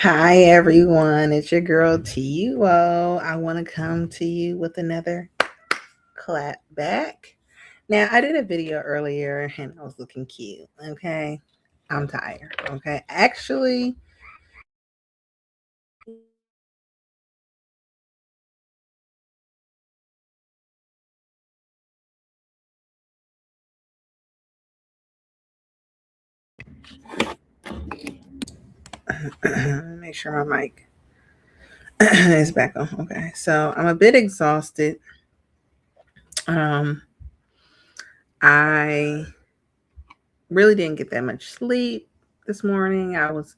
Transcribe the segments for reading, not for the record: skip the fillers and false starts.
Hi everyone, it's your girl T.U.O. I want to come to you with another clap back. Now, I did a video earlier and I was looking cute, okay? I'm tired, okay? Actually, make sure my mic is back on. Okay, so I'm a bit exhausted. Um, I really didn't get that much sleep this morning. I was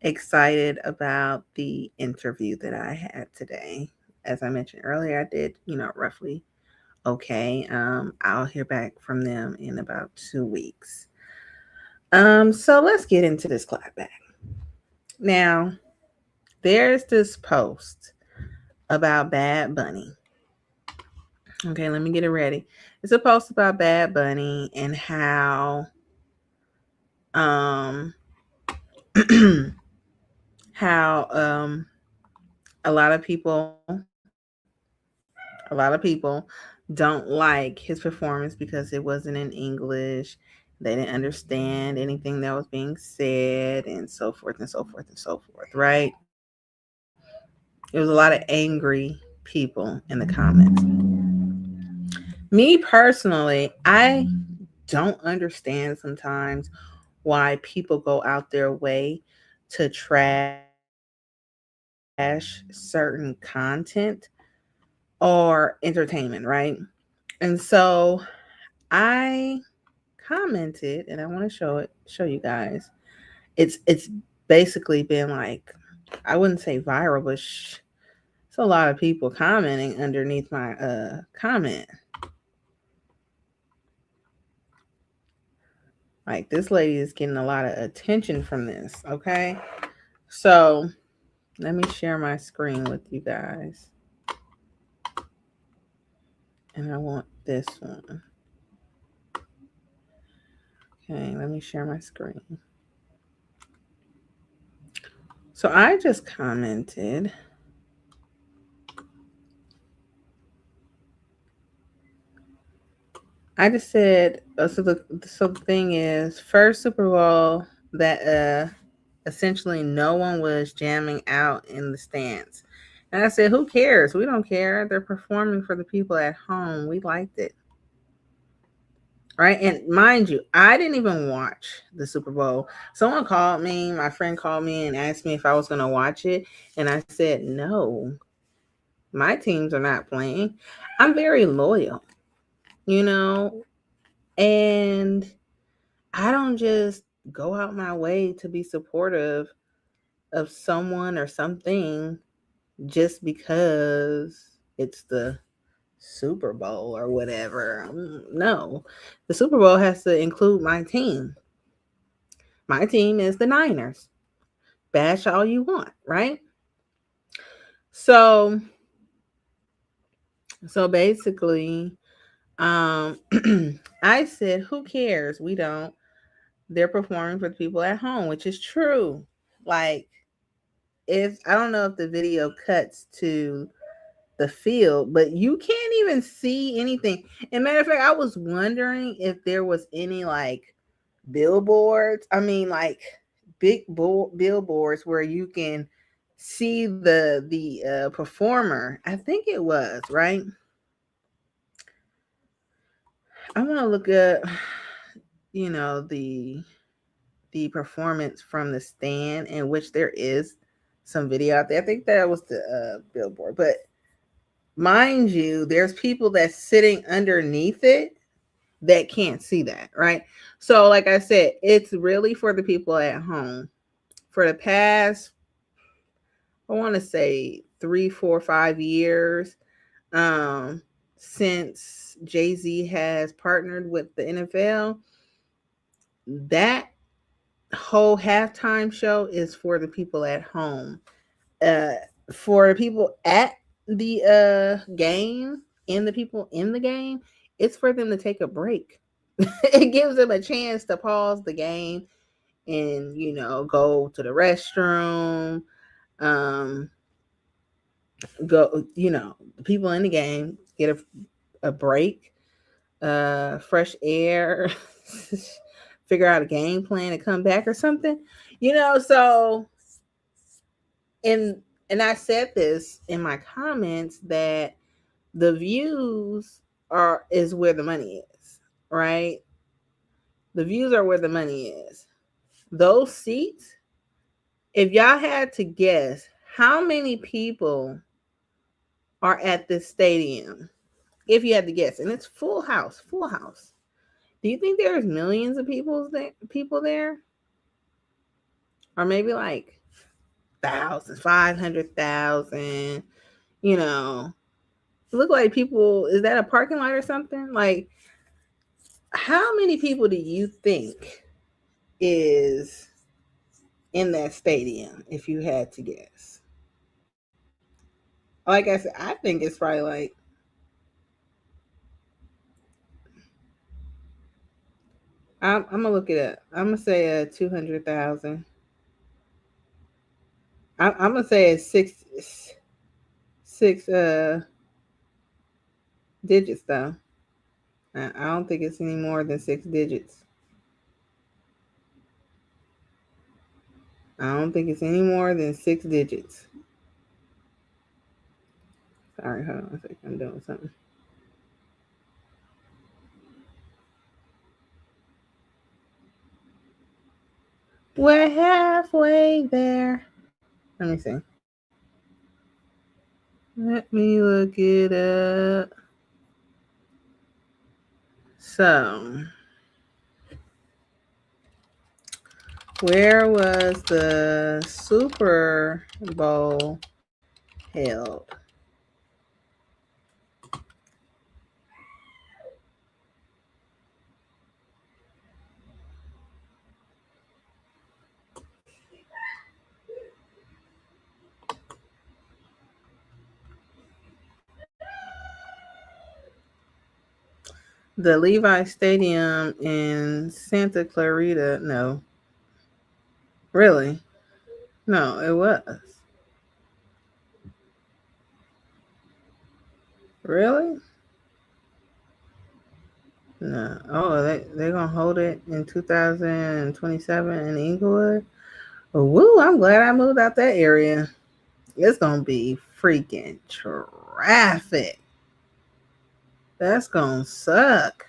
excited about the interview that I had today. As I mentioned earlier, I did, roughly okay. I'll hear back from them in about 2 weeks. So let's get into this clapback. Now, there's this post about Bad Bunny. Okay, let me get it ready. It's a post about Bad Bunny and how um how a lot of people a lot of people don't like his performance because it wasn't in English. They didn't understand anything that was being said, and so forth and so forth and so forth, right? There was a lot of angry people in the comments. Me personally, I don't understand sometimes why people go out their way to trash certain content or entertainment, right? And so I commented, and I want to show you guys. It's basically been like, I wouldn't say viral, but it's a lot of people commenting underneath my comment. Like, this lady is getting a lot of attention from this. Okay, so let me share my screen with you guys, and I want this one. Okay, let me share my screen. So I just commented. I just said, so the thing is, first Super Bowl that essentially no one was jamming out in the stands. And I said, who cares? We don't care. They're performing for the people at home. We liked it. Right. And mind you, I didn't even watch the Super Bowl. Someone called me, my friend called me and asked me if I was going to watch it. And I said, no, my teams are not playing. I'm very loyal, you know, and I don't just go out my way to be supportive of someone or something just because it's the Super Bowl or whatever. No, the Super Bowl has to include my team. My team is the Niners. Bash all you want, right? So, so basically, um, I said, who cares? We don't. They're performing for the people at home, which is true. Like, if I don't know if the video cuts to the field, but you can't even see anything. And matter of fact, I was wondering if there was any like billboards. I mean, like billboards where you can see the performer. I think it was right. I want to look up, the performance from the stand, in which there is some video out there. I think that was the billboard, but mind you, there's people that's sitting underneath it that can't see that, right? So, like I said, it's really for the people at home. For the past, I want to say 3, 4, 5 years, um, since Jay-Z has partnered with the NFL, that whole halftime show is for the people at home. Uh, for people at the game and the people in the game, it's for them to take a break. It gives them a chance to pause the game and go to the restroom, Um, go, the people in the game get a break, fresh air, figure out a game plan to come back or something. So and and I said this in my comments that the views is where the money is, right? The views are where the money is. Those seats, if y'all had to guess how many people are at this stadium, if you had to guess, and it's full house, full house. Do you think there's millions of people there? Or maybe like thousands, 500,000, you know. Look like people, is that a parking lot or something? Like, how many people do you think is in that stadium if you had to guess? Like I said, I think it's probably like, I'm gonna look it up. I'm gonna say 200,000. I'm gonna say it's six digits though. I don't think it's any more than 6 digits. I don't think it's any more than 6 digits. Sorry, hold on a second. I'm doing something. We're halfway there. Let me see. Let me look it up. So, where was the Super Bowl held? The Levi Stadium in Santa Clarita. No. Really? No, it was. Really? No. Oh, they're going to hold it in 2027 in Inglewood? Oh, woo, I'm glad I moved out that area. It's going to be freaking traffic. That's going to suck.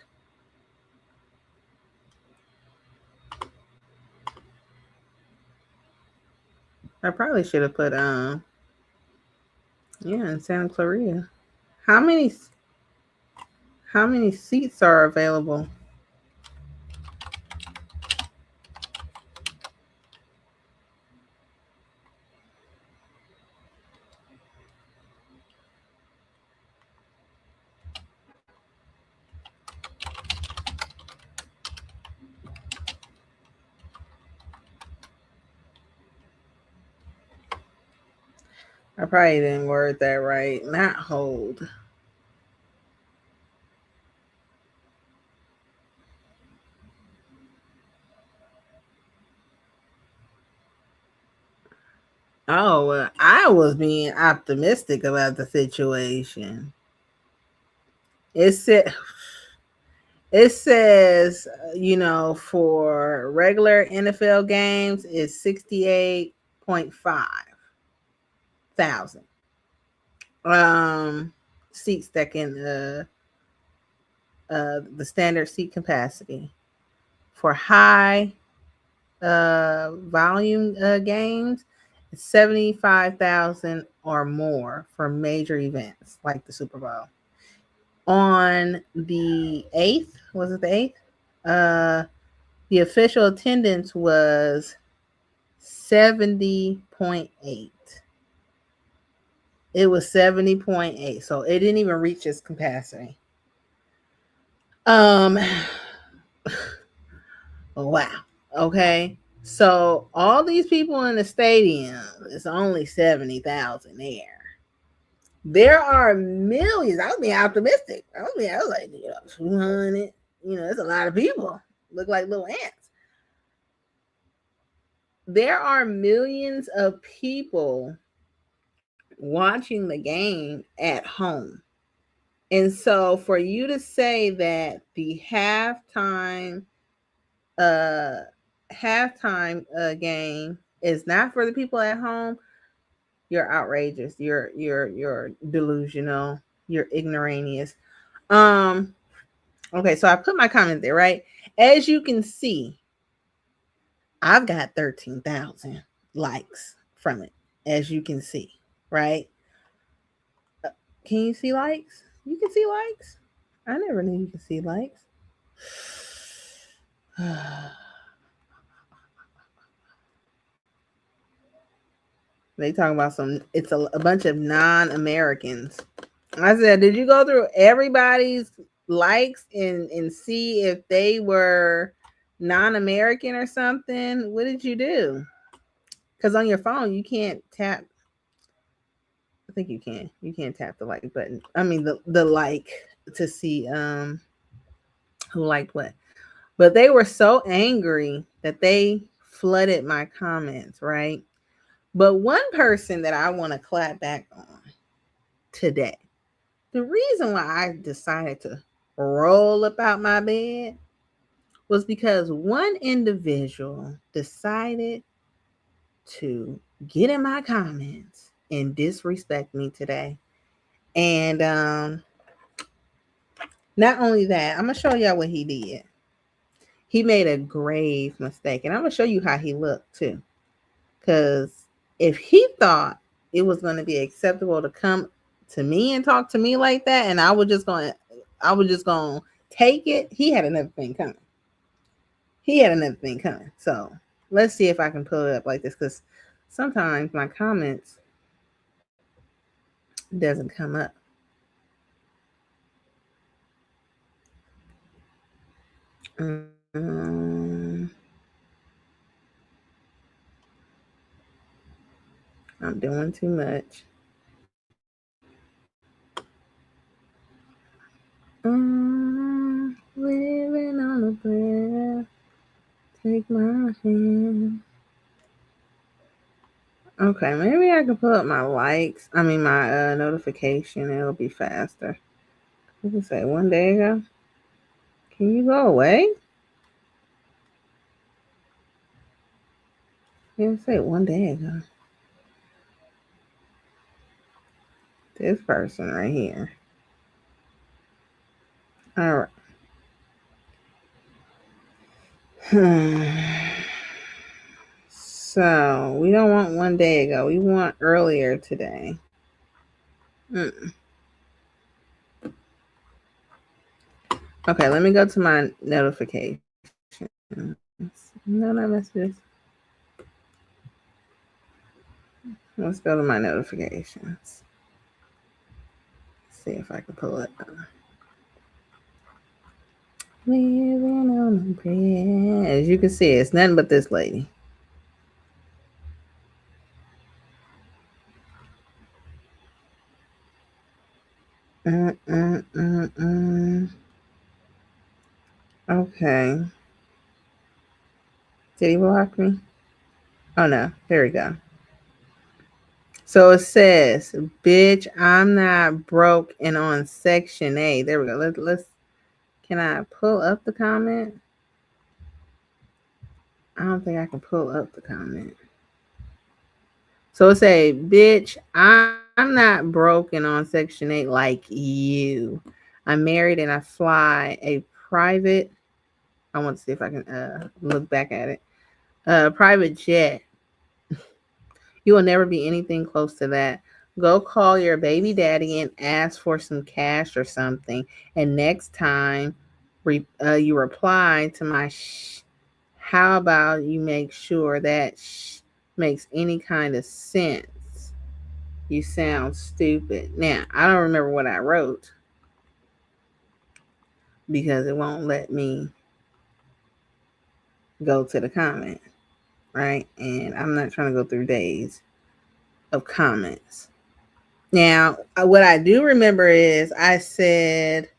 I probably should have put in Santa Clarita. How many seats are available? I probably didn't word that right. Not hold. Oh, well, I was being optimistic about the situation. It said it says, for regular NFL games is 68,500 seats that can the standard seat capacity. For high volume games, it's 75,000 or more for major events like the Super Bowl. On the 8th, was it the 8th? The official attendance was 70.8. It was 70.8. So it didn't even reach its capacity. Um wow. Okay. So all these people in the stadium, it's only 70,000 there. There are millions. I was being optimistic. I was like, 200. It's a lot of people. Look like little ants. there are millions of people watching the game at home. And so for you to say that the uh game is not for the people at home, you're outrageous. You're delusional. You're ignoramus. Um okay, so I put my comment there, right? As you can see, I've got 13,000 likes from it. As you can see, right? Can you see likes? You can see likes? I never knew you could see likes. They talking about it's a bunch of non-Americans. I said, did you go through everybody's likes and see if they were non-American or something? What did you do? Because on your phone you can't tap. I think you can. You can't tap the like button. I mean the like to see who liked what. But they were so angry that they flooded my comments, right? But one person that I want to clap back on today, the reason why I decided to roll up out my bed was because one individual decided to get in my comments and disrespect me today. And not only that, I'm going to show y'all what he did. He made a grave mistake. And I'm going to show you how he looked too. Because if he thought it was going to be acceptable to come to me and talk to me like that, and I was just going to take it, he had another thing coming. So let's see if I can pull it up like this, because sometimes my comments doesn't come up. I'm doing too much. Living on a prayer. Take my hand. Okay, maybe I can pull up my likes. I mean my notification. It'll be faster. You can say 1 day ago. Can you go away? Yeah, say 1 day ago. This person right here. All right. So we don't want 1 day ago. We want earlier today. Okay, let me go to my notifications. No, not messages. Let's go to my notifications. See if I can pull it up. Living on a prayer. As you can see, it's nothing but this lady. Okay. Did he block me? Oh no, there we go. So it says, "Bitch, I'm not broke and on Section 8." There we go. Let's. Can I pull up the comment? I don't think I can pull up the comment. So it say, "Bitch, I'm not broken on Section 8 like you. I'm married and I fly a private." I want to see if I can look back at it. Private jet. You will never be anything close to that. Go call your baby daddy and ask for some cash or something. And next time you reply to my how about you make sure that makes any kind of sense? You sound stupid. Now, I don't remember what I wrote because it won't let me go to the comment, right? And I'm not trying to go through days of comments. Now, what I do remember is I said,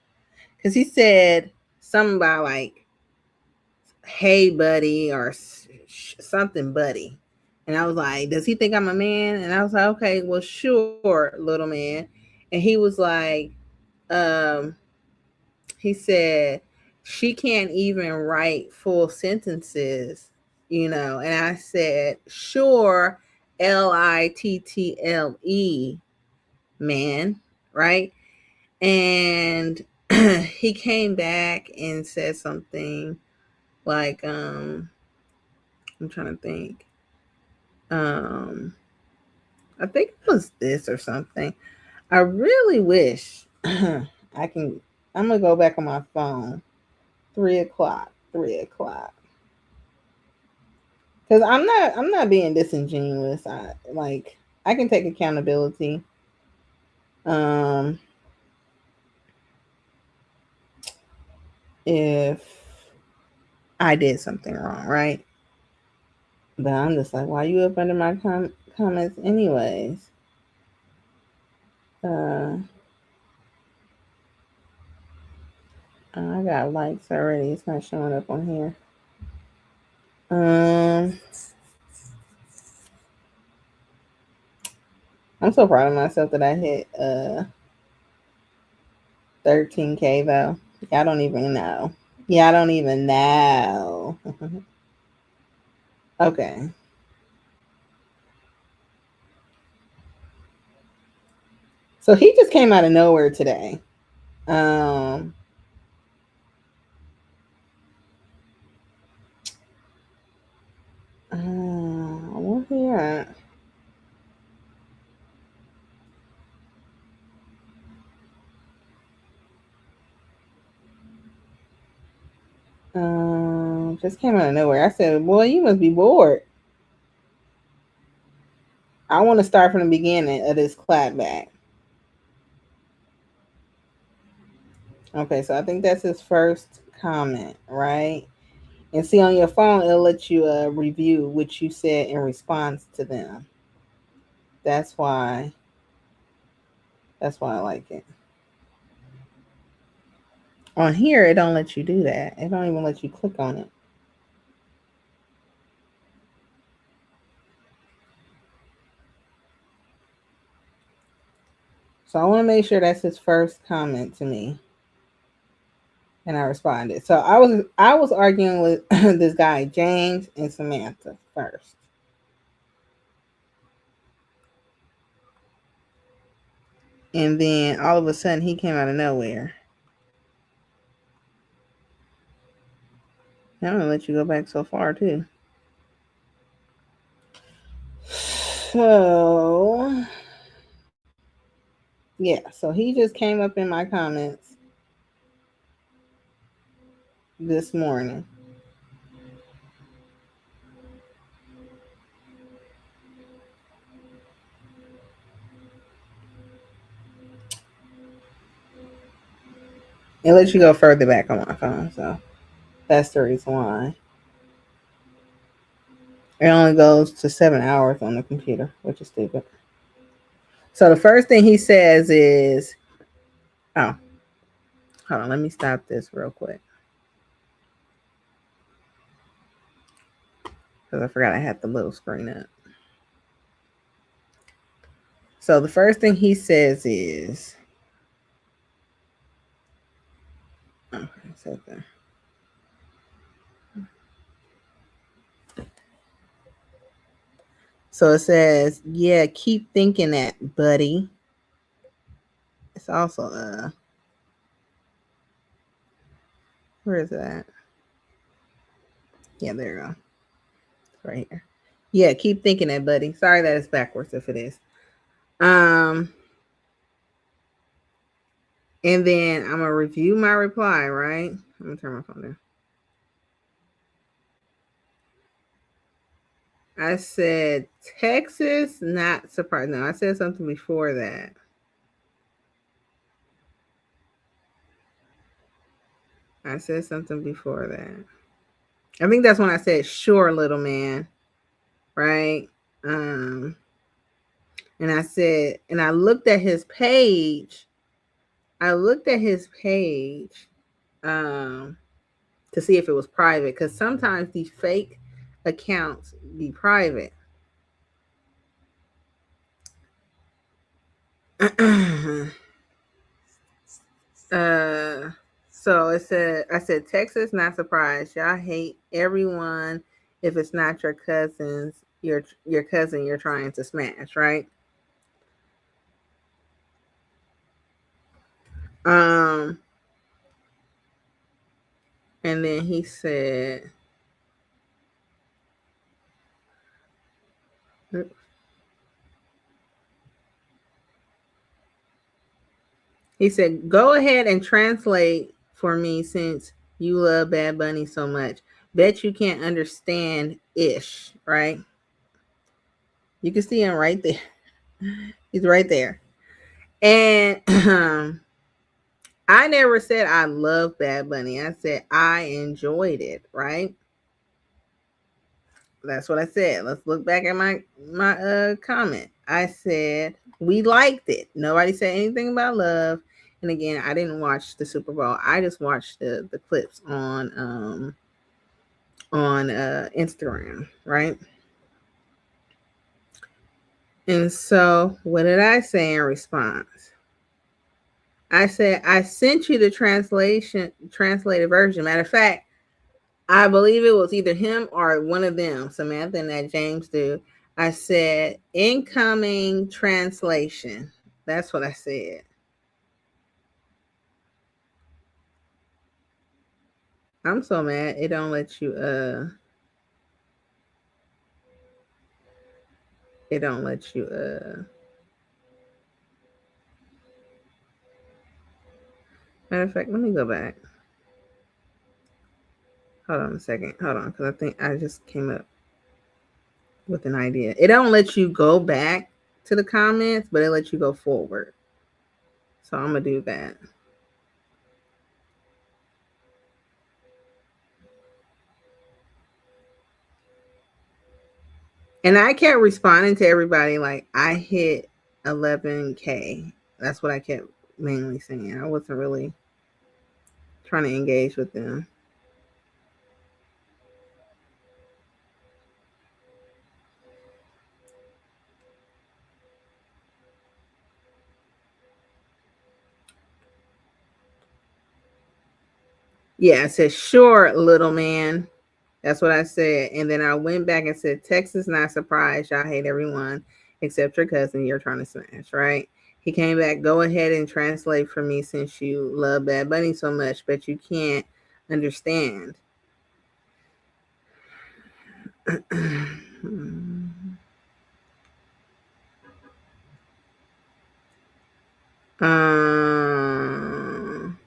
because he said something about like, "Hey, buddy," or something buddy. And I was like, does he think I'm a man? And I was like, okay, well, sure, little man. And he was like, um, he said, she can't even write full sentences, And I said, sure, Little, man, right? And he came back and said something like, I'm trying to think. Um, I think it was this or something. I really wish I can. I'm gonna go back on my phone. 3 o'clock. 3 o'clock. Because I'm not being disingenuous. I can take accountability. Um, if I did something wrong, right? But I'm just like, why you up under my comments anyways? Uh, I got likes already. It's not showing up on here. Um, I'm so proud of myself that I hit 13K though. Y'all don't even know. Y'all don't even know. Okay. So he just came out of nowhere today. Um, where he at? Just came out of nowhere. I said, "Boy, you must be bored." I want to start from the beginning of this clapback. Okay, so I think that's his first comment, right? And see on your phone, it'll let you review what you said in response to them. That's why. That's why I like it. On here, it don't let you do that. It don't even let you click on it. So I want to make sure that's his first comment to me, and I responded. So I was arguing with this guy James and Samantha first, and then all of a sudden he came out of nowhere. I'm gonna let you go back so far too. So yeah, so he just came up in my comments this morning. It lets you go further back on my phone, so that's the reason why. It only goes to 7 hours on the computer, which is stupid. So the first thing he says is, oh, hold on, let me stop this real quick. Because I forgot I had the little screen up. So the first thing he says is, okay, so there. So it says, yeah, keep thinking that, buddy. It's also, where is that? Yeah, there you go. It's right here. Yeah, keep thinking that, buddy. Sorry that it's backwards if it is. Um, and then I'm gonna review my reply, right? I'm gonna turn my phone down. I said Texas, not surprised. No, I said something before that. I said something before that. I think that's when I said sure, little man, right? Um, and I said, and I looked at his page. I looked at his page um, to see if it was private because sometimes these fake accounts be private. uh, so it said, I said, Texas, not surprised. Y'all hate everyone if it's not your cousins, your cousin you're trying to smash, right? Um, and then he said, go ahead and translate for me since you love Bad Bunny so much. Bet you can't understand ish, right? You can see him right there. He's right there. And I never said I love Bad Bunny. I said I enjoyed it, right? That's what I said. Let's look back at my comment. I said we liked it. Nobody said anything about love. And again, I didn't watch the Super Bowl. I just watched the clips on Instagram, right? And so, what did I say in response? I said I sent you the translated version. Matter of fact, I believe it was either him or one of them, Samantha and that James dude. I said incoming translation. That's what I said. I'm so mad it don't let you it don't let you matter of fact, let me go back. Hold on a second. Hold on, because I think I just came up with an idea. It don't let you go back to the comments, but it lets you go forward. So I'm gonna do that. And I kept responding to everybody like I hit 11K. That's what I kept mainly saying. I wasn't really trying to engage with them. Yeah, I said, sure, little man. That's what I said. And then I went back and said, Texas, not surprised. Y'all hate everyone except your cousin you're trying to smash, right? He came back, go ahead and translate for me since you love Bad Bunny so much, but you can't understand. um,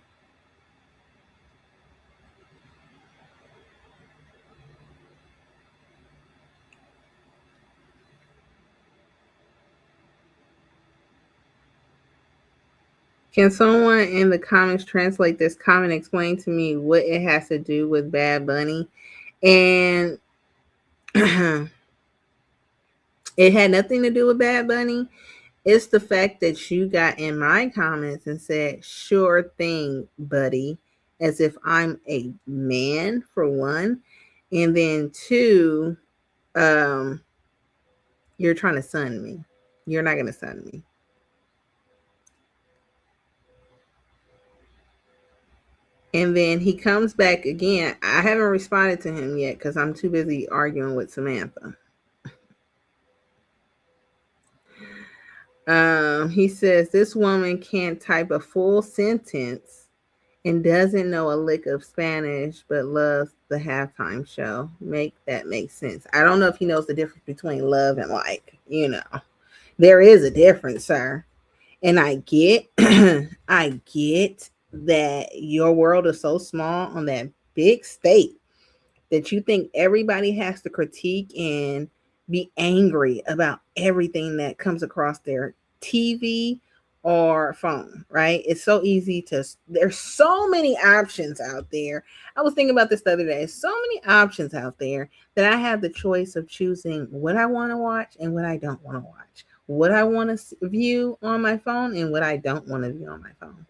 can someone in the comments translate this comment, explain to me what it has to do with Bad Bunny? And it had nothing to do with Bad Bunny. It's the fact that you got in my comments and said, sure thing, buddy, as if I'm a man, for one. And then two, um, you're trying to sun me. You're not going to sun me. And then he comes back again. I haven't responded to him yet because I'm too busy arguing with Samantha. He says, this woman can't type a full sentence and doesn't know a lick of Spanish but loves the halftime show. Make that make sense. I don't know if he knows the difference between love and like, there is a difference, sir. And I get I get that your world is so small on that big state that you think everybody has to critique and be angry about everything that comes across their TV or phone, right? It's so easy to, there's so many options out there. I was thinking about this the other day. So many options out there that I have the choice of choosing what I want to watch and what I don't want to watch, what I want to view on my phone and what I don't want to view on my phone.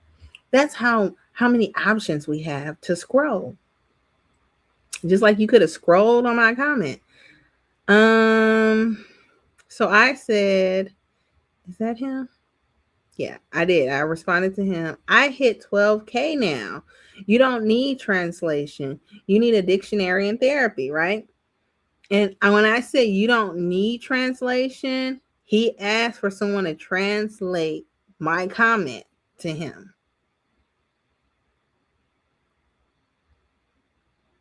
That's how many options we have to scroll. Just like you could have scrolled on my comment. So I said, is that him? Yeah, I did. I responded to him. I hit 12K now. You don't need translation. You need a dictionary and therapy, right? And when I say you don't need translation, he asked for someone to translate my comment to him.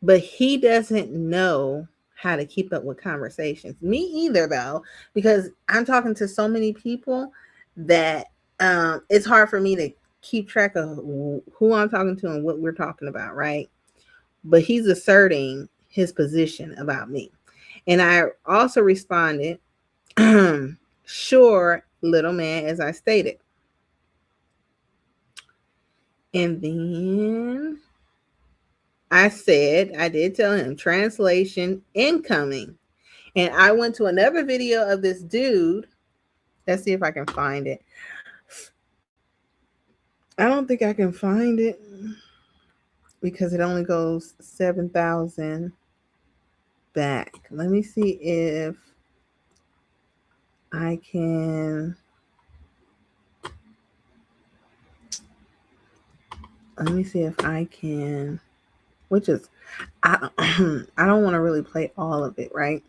But he doesn't know how to keep up with conversations. Me either, though, because I'm talking to so many people that it's hard for me to keep track of who I'm talking to and what we're talking about, right? But he's asserting his position about me. And I also responded, sure, little man, as I stated. And then I said, I did tell him translation incoming. And I went to another video of this dude. Let's see if I can find it. I don't think I can find it because it only goes 7,000 back. Let me see if I can. Let me see if I can. Which is, I, I don't want to really play all of it, right?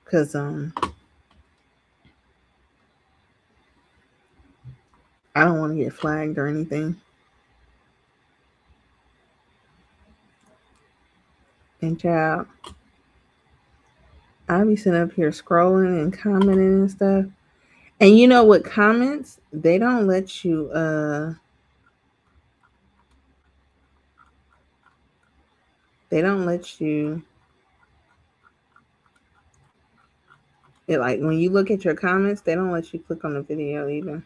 Because I don't want to get flagged or anything. And child, I be sitting up here scrolling and commenting and stuff. And you know what comments? They don't let you they don't let you it like when you look at your comments, they don't let you click on the video either.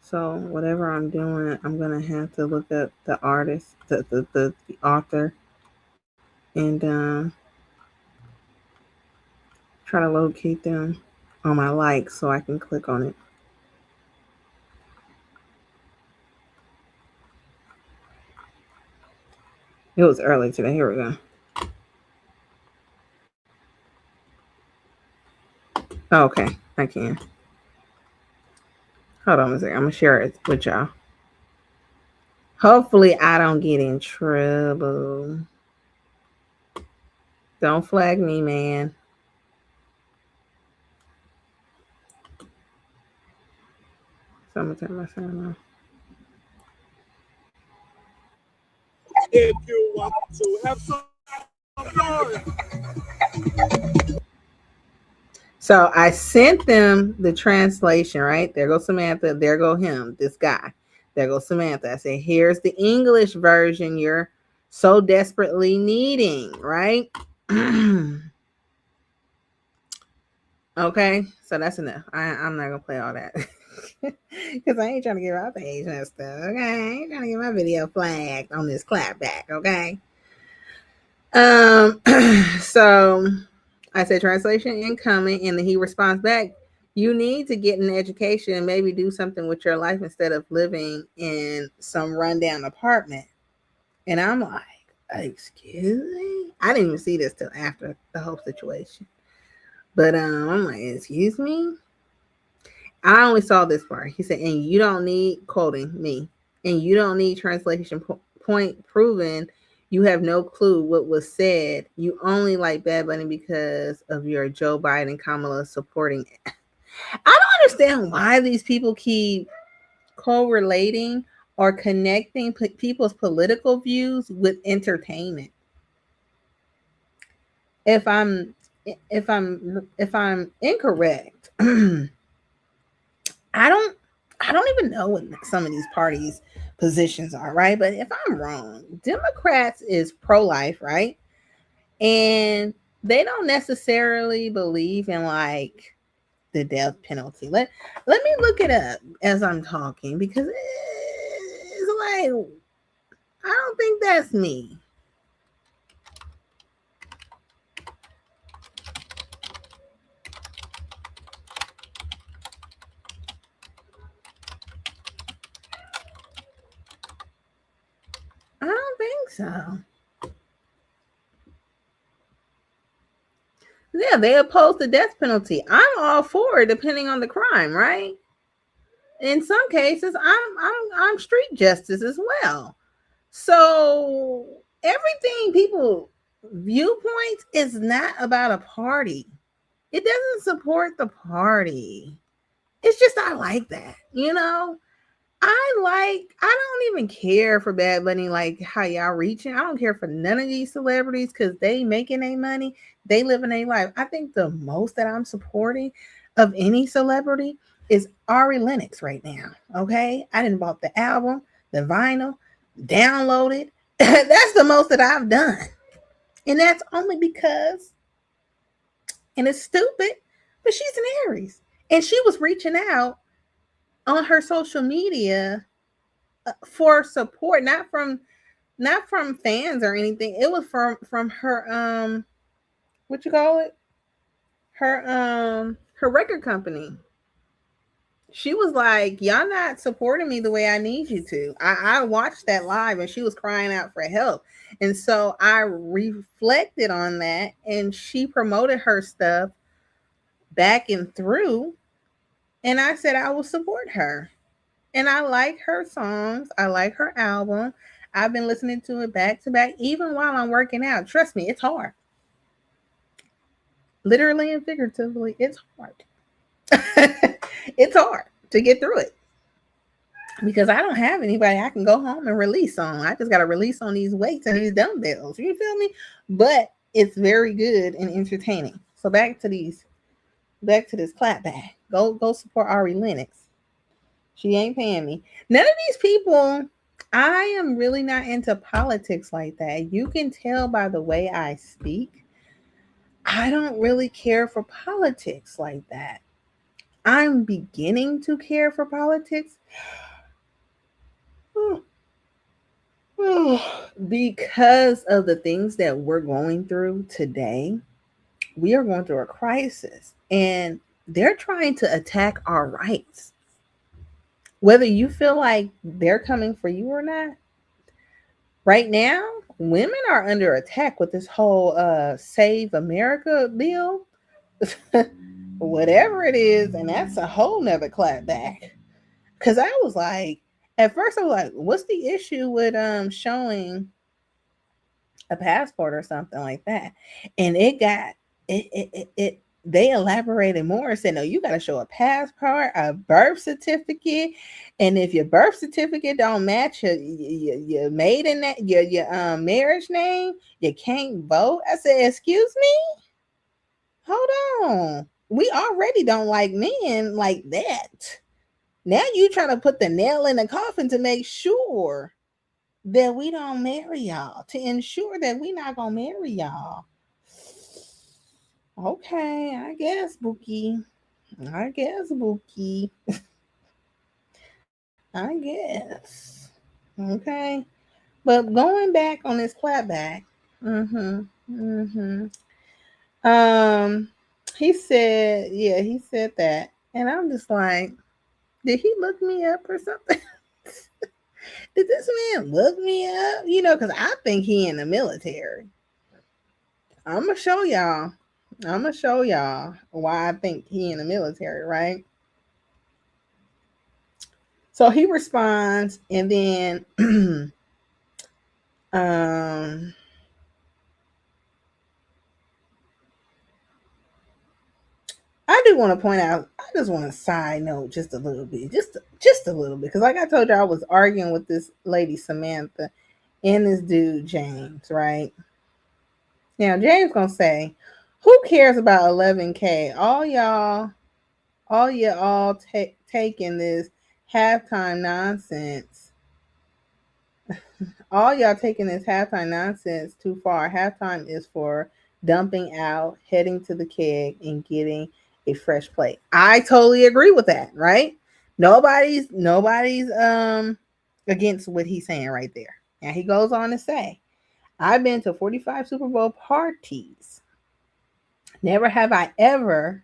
So whatever I'm doing, I'm gonna have to look up the artist, the author, and try to locate them on my likes so I can click on it. It was early today. Here we go. Oh, okay, I can. Hold on a second. I'm gonna share it with y'all. Hopefully, I don't get in trouble. Don't flag me, man. So I'm gonna turn my sound off. If you want to have some fun. So I sent them the translation, right? There goes Samantha. There go him, this guy. There goes Samantha. I said, here's the English version you're so desperately needing, right? Okay, so that's enough. I'm not gonna play all that because I ain't trying to get my page and stuff. Okay, I ain't trying to get my video flagged on this clapback. Okay. Um. So I said translation incoming, and then he responds back. You need to get an education and maybe do something with your life instead of living in some rundown apartment. And I'm like, excuse me? I didn't even see this till after the whole situation. But I'm like, excuse me? I only saw this part. He said, and you don't need quoting me, and you don't need translation point proven. You have no clue what was said. You only like Bad Bunny because of your Joe Biden, Kamala supporting it. I don't understand why these people keep correlating or connecting people's political views with entertainment. If I'm if I'm incorrect, I don't I don't even know what some of these parties' positions are, right? But if I'm wrong, Democrats is pro-life, right? And they don't necessarily believe in like the death penalty. Let me look it up as I'm talking because it's like I don't think that's me. I don't think so. Yeah, they oppose the death penalty. I'm all for it, depending on the crime, right? In some cases, I'm street justice as well. So everything people viewpoints is not about a party. It doesn't support the party. It's just I like that, you know. I don't even care for Bad Bunny like how y'all reaching. I don't care for none of these celebrities because they making their money, they living their life. I think the most that I'm supporting of any celebrity is Ari Lennox right now. Okay. I didn't bought the album, the vinyl, downloaded. That's the most that I've done. And that's only because, and it's stupid, but she's an Aries. And she was reaching out on her social media for support, not from fans or anything. It was from her what you call it? Her record company. She was like, "Y'all not supporting me the way I need you to." I watched that live and she was crying out for help. And so I reflected on that and she promoted her stuff back and through and I said I will support her. And I like her songs. I like her album. I've been listening to it back to back, even while I'm working out. Trust me, it's hard. Literally and figuratively, it's hard. It's hard to get through it because I don't have anybody I can go home and release on. I just got to release on these weights and these dumbbells. You feel me? But it's very good and entertaining. So back to this clapback. Go support Ari Lennox. She ain't paying me. None of these people, I am really not into politics like that. You can tell by the way I speak. I don't really care for politics like that. I'm beginning to care for politics because of the things that we're going through today. We are going through a crisis and they're trying to attack our rights. Whether you feel like they're coming for you or not, right now, women are under attack with this whole Save America bill, whatever it is, and that's a whole nother clapback. Cause I was like, at first I was like, what's the issue with showing a passport or something like that? And it they elaborated more and said, no, you got to show a passport, a birth certificate, and if your birth certificate don't match your maiden your marriage name, you can't vote. I said, excuse me, hold on, we already don't like men like that. Now you trying to put the nail in the coffin to make sure that we don't marry y'all, to ensure that we not gonna marry y'all. Okay, I guess, Bookie. I guess, Bookie. I guess. Okay. But going back on this clapback, mm-hmm, mm-hmm. Um, he said, yeah, he said that. And I'm just like, did he look me up or something? Did this man look me up? You know, because I think he in the military. I'm gonna show y'all. I'm gonna show y'all why I think he in the military, right? So he responds, and then um, I do want to point out. I just want to side note just a little bit, just a little bit, because like I told you, I was arguing with this lady Samantha and this dude James, right? Now James gonna say, "Who cares about 11K? All y'all taking this halftime nonsense. All y'all taking this halftime nonsense too far. Halftime is for dumping out, heading to the keg, and getting a fresh plate." I totally agree with that, right? Nobody's against what he's saying right there. Now he goes on to say, I've been to 45 Super Bowl parties. Never have I ever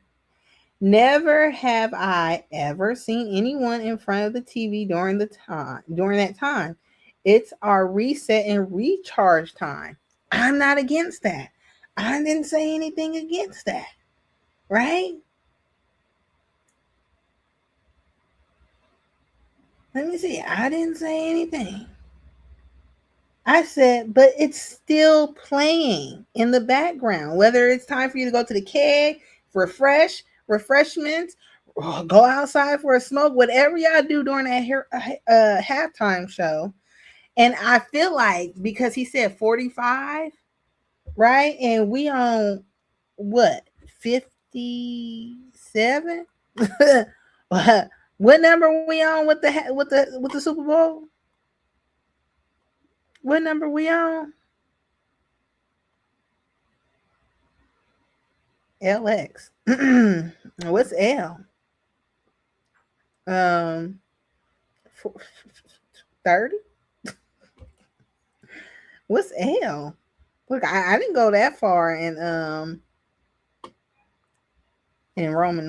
Never have I ever seen anyone in front of the TV during that time. It's our reset and recharge time. I'm not against that. I didn't say anything against that, right? Let me see. I didn't say anything. I said, but it's still playing in the background. Whether it's time for you to go to the keg, refreshments, or go outside for a smoke, whatever y'all do during that halftime show. And I feel like because he said 45, right? And we on what, 57? What number we on with the Super Bowl? What number we on? LX. What's L? Um, 30. What's L? Look, I didn't go that far in Roman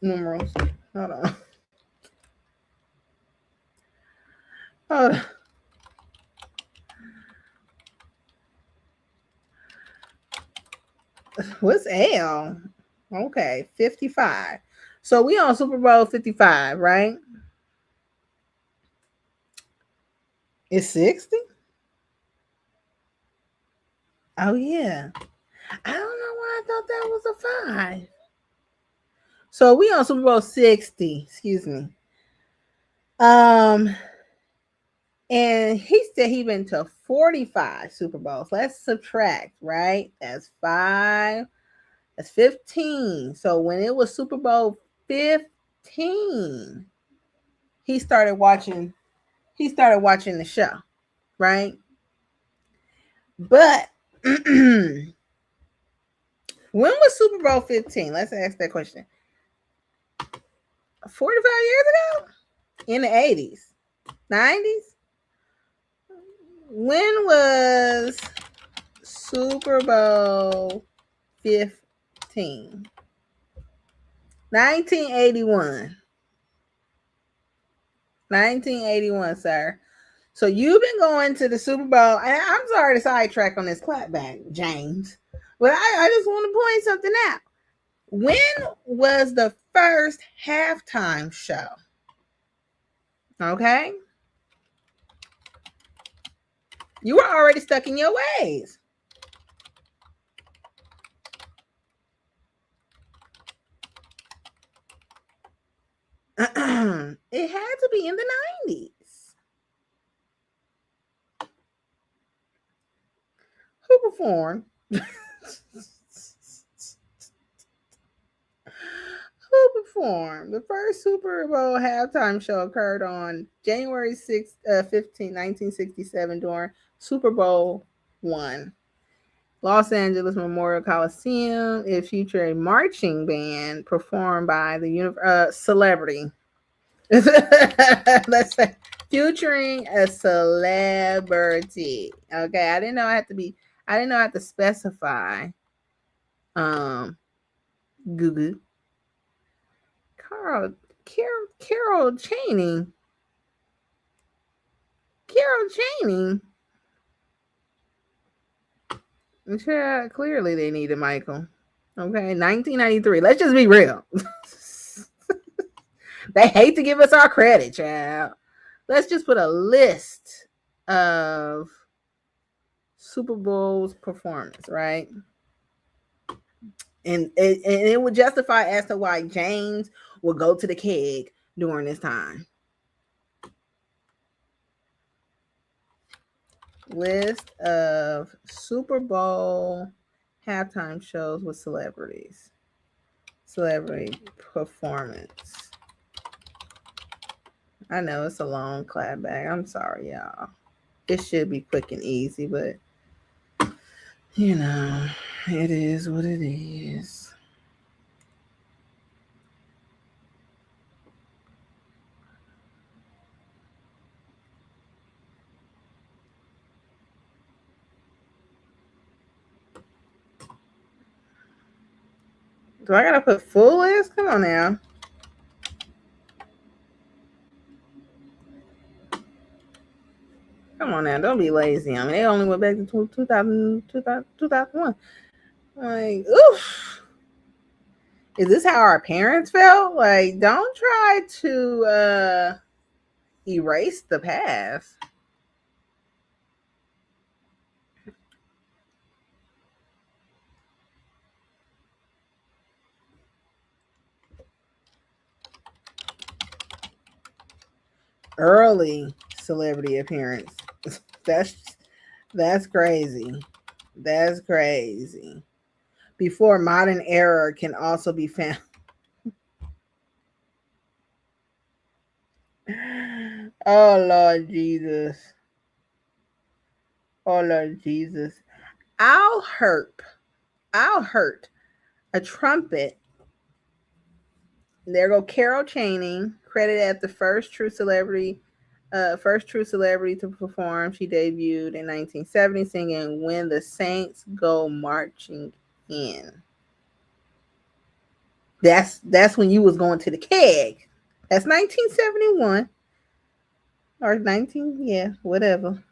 numerals. Hold on. Hold on. What's L? Okay, 55. So we on Super Bowl 55, right? It's 60? Oh yeah. I don't know why I thought that was a 5. So we on Super Bowl 60, excuse me. Um and he said he been to 45 Super Bowls. Let's subtract, right? That's 5. That's 15. So when it was Super Bowl 15, he started watching the show, right? But when was Super Bowl 15? Let's ask that question. 45 years ago? In the 80s? 90s? When was Super Bowl 15? 1981. 1981, sir. So you've been going to the Super Bowl, and I'm sorry to sidetrack on this clapback, James, but I just want to point something out. When was the first halftime show? Okay. You were already stuck in your ways. It had to be in the 90s. Who performed? Who performed? The first Super Bowl halftime show occurred on January 6th, 15, 1967 during Super Bowl one. Los Angeles Memorial Coliseum. It featured a marching band performed by the celebrity. Let's say featuring a celebrity. Okay, I didn't know I had to specify. Google. Carol Channing. Carol Channing. Yeah, clearly they needed Michael. Okay, 1993. Let's just be real. They hate to give us our credit, child. Let's just put a list of Super Bowl's performance, right? And it would justify as to why James would go to the keg during this time. List of Super Bowl halftime shows with celebrities. Celebrity performance. I know it's a long clapback. I'm sorry, y'all. It should be quick and easy, but you know, it is what it is. Do I gotta put full list? Come on now. Come on now. Don't be lazy. I mean, they only went back to 2000, 2001. Like, oof. Is this how our parents felt? Like, don't try to erase the past. Early celebrity appearance. That's that's crazy. That's crazy. Before modern era can also be found. Oh Lord Jesus. Oh Lord Jesus. I'll hurt. I'll hurt a trumpet. There go Carol Channing, credited as the first true celebrity to perform. She debuted in 1970 singing "When the Saints Go Marching In." That's when you was going to the keg. That's 1971 or 19, yeah, whatever.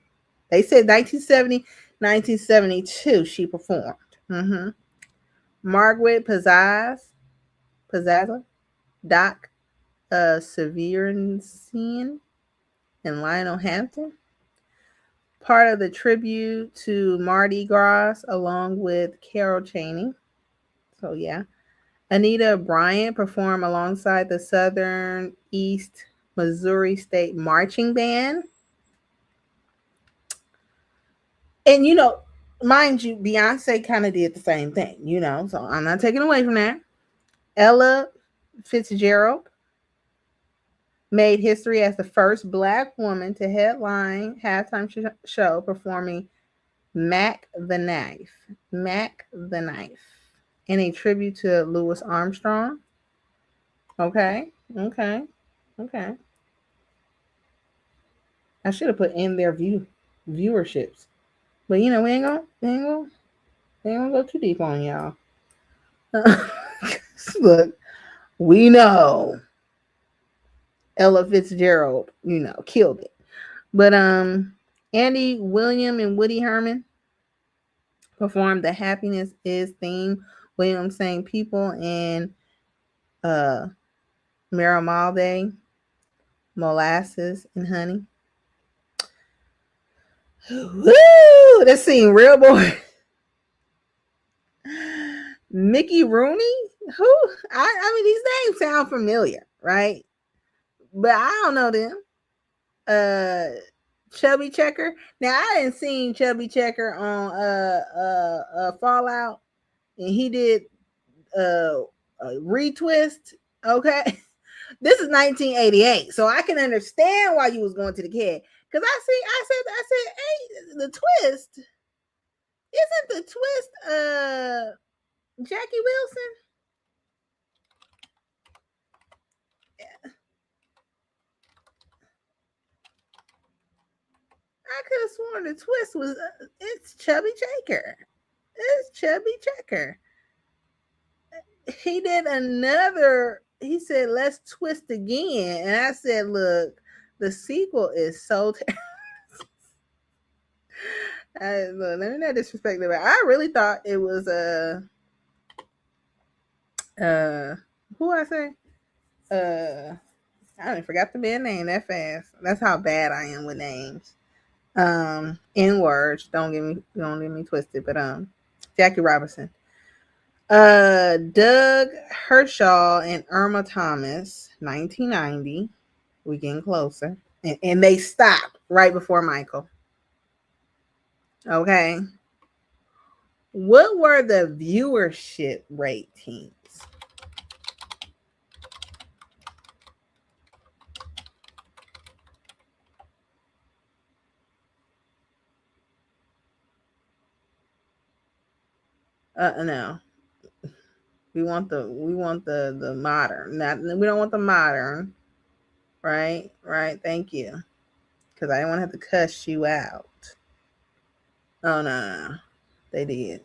They said 1970, 1972 she performed. Mm-hmm. Margaret Pizzazza, Doc Severian, and Lionel Hampton. Part of the tribute to Mardi Gras along with Carol Channing. So yeah. Anita Bryant performed alongside the Southern East Missouri State Marching Band. And mind you, Beyonce kind of did the same thing, so I'm not taking away from that. Ella Fitzgerald made history as the first Black woman to headline halftime show performing Mac the Knife. Mac the Knife. In a tribute to Louis Armstrong. Okay. Okay. Okay. I should have put in their viewerships. But we ain't gonna go too deep on y'all. Look, we know Ella Fitzgerald, killed it. But Andy William and Woody Herman performed the Happiness Is theme. William sang People in uh Marimalde, Molasses and Honey. Woo! That seemed real boy. Mickey Rooney? Who? I mean, these names sound familiar, right? But I don't know them. Chubby Checker. Now I didn't see Chubby Checker on Fallout, and he did a retwist. Okay, this is 1988, so I can understand why you was going to the kid. Because I said, hey, the twist isn't the twist Jackie Wilson? I could have sworn the twist was it's Chubby Checker. It's Chubby Checker. He did another. He said, "Let's twist again," and I said, "Look, the sequel is so." Look, let me not disrespect it, but I really thought it was who I say I didn't forgot the band name that fast. That's how bad I am with names. In words, don't get me twisted, but Jackie Robinson. Doug Hershaw and Irma Thomas, 1990. We getting closer. And they stopped right before Michael. Okay. What were the viewership ratings? No. We want the modern. Not we don't want the modern. Right? Right. Thank you. Because I didn't want to have to cuss you out. Oh no. They did.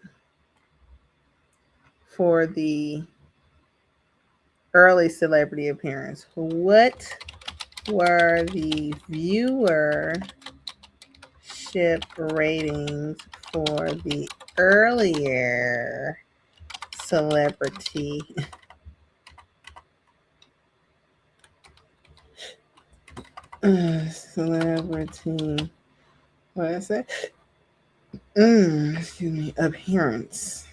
For the early celebrity appearance. What were the viewership ratings for the earlier celebrity. Celebrity. What is it? Excuse me. Appearance.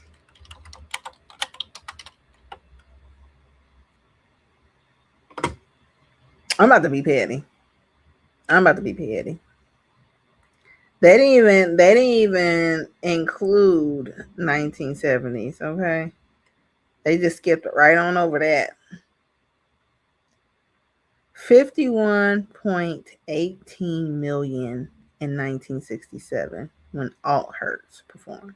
I'm about to be petty. They didn't even include 1970s, okay? They just skipped right on over that. 51.18 million in 1967 when Alt Hertz performed.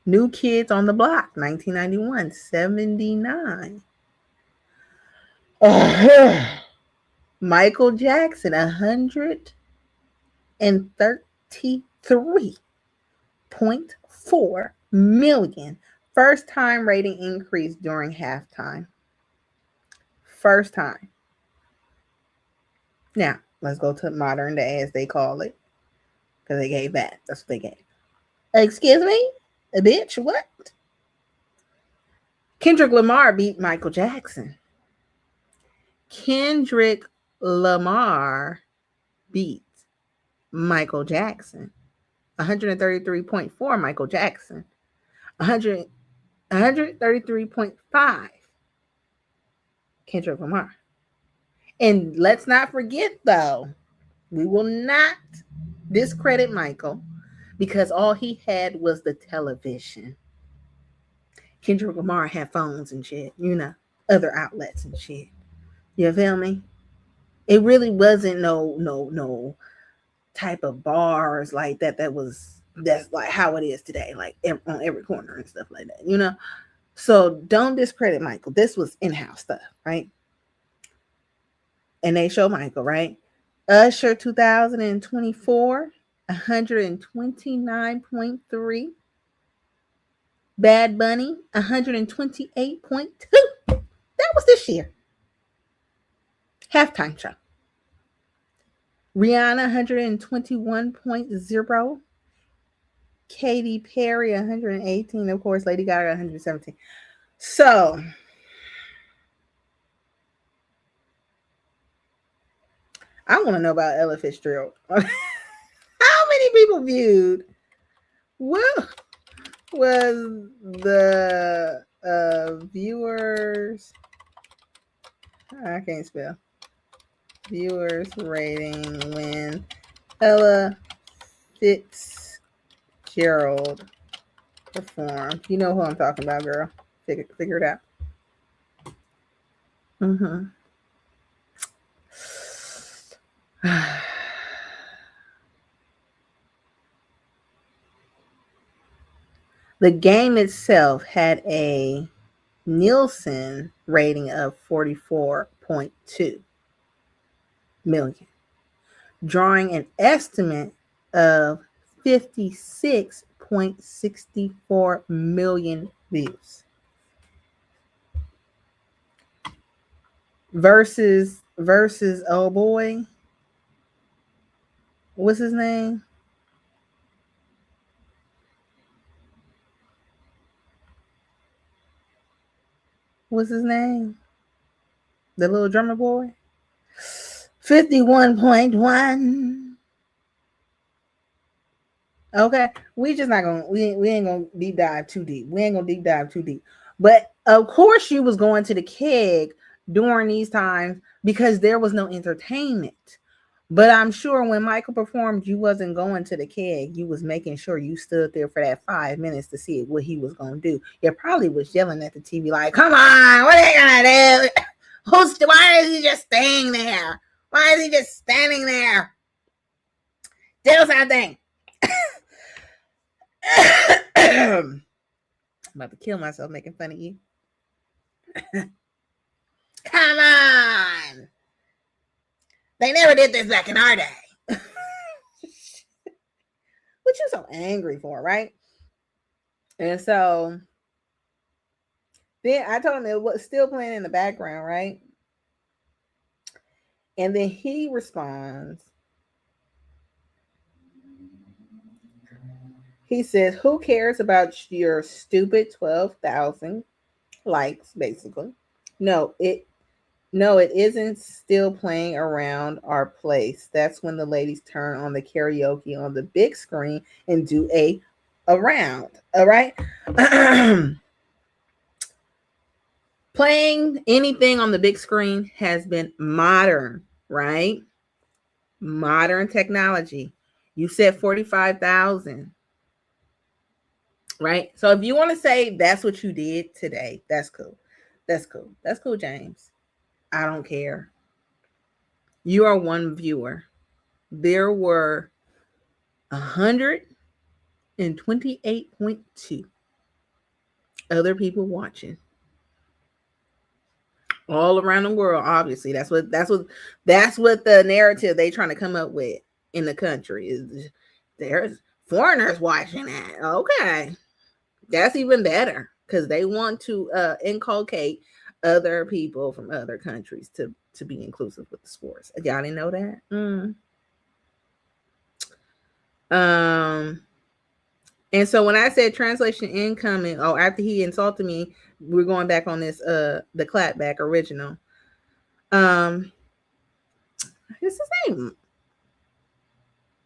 New Kids on the Block, 1991, 79. Michael Jackson, 133.4 million. First time rating increase during halftime. First time. Now, let's go to modern day, as they call it, because they gave that. That's what they gave. Excuse me? A bitch? What? Kendrick Lamar beat Michael Jackson. Kendrick Lamar beat Michael Jackson. 133.4 Michael Jackson. 133.5 Kendrick Lamar. And let's not forget, though, we will not discredit Michael because all he had was the television. Kendrick Lamar had phones and shit, other outlets and shit. You feel me? It really wasn't no type of bars like that. That's like how it is today, like on every corner and stuff like that. So don't discredit Michael. This was in-house stuff, right? And they show Michael, right? Usher 2024, 129.3. Bad Bunny, 128.2. That was this year. Halftime show. Rihanna, 121.0. Katy Perry, 118. Of course, Lady Gaga, 117. So, I want to know about Ella Fitzgerald. How many people viewed? What was the viewers? I can't spell. Viewers rating when Ella Fitzgerald performed. You know who I'm talking about, girl. Figure it out. Mm-hmm. The game itself had a Nielsen rating of 44.2 million, drawing an estimate of 56.64 million views. Versus oh boy, what's his name? What's his name? The little drummer boy? 51.1. Okay. We just not gonna we ain't gonna deep dive too deep. We ain't gonna deep dive too deep. But of course you was going to the keg during these times because there was no entertainment. But I'm sure when Michael performed, you wasn't going to the keg. You was making sure you stood there for that 5 minutes to see what he was gonna do. You probably was yelling at the TV like, "Come on, what are you gonna do? Why is he just staying there? Why is he just standing there? Do something." I'm about to kill myself making fun of you. Come on. They never did this back in our day. What you so angry for, right? And so then I told him it was still playing in the background, right? And then he responds, He says, "Who cares about your stupid 12,000 likes?" Basically, no, it isn't still playing around our place. That's when the ladies turn on the karaoke on the big screen and do a round. All right. Playing anything on the big screen has been modern, right? Modern technology. You said 45,000, right? So if you want to say that's what you did today, that's cool. That's cool. That's cool, James. I don't care. You are one viewer. There were 128.2 other people watching all around the world. Obviously, that's what the narrative they trying to come up with in the country is. There's foreigners watching that. Okay, that's even better because they want to inculcate other people from other countries to be inclusive with the sports. Y'all didn't know that. Um, and so when I said translation incoming, oh, after he insulted me, we're going back on this the clapback original. What's his name?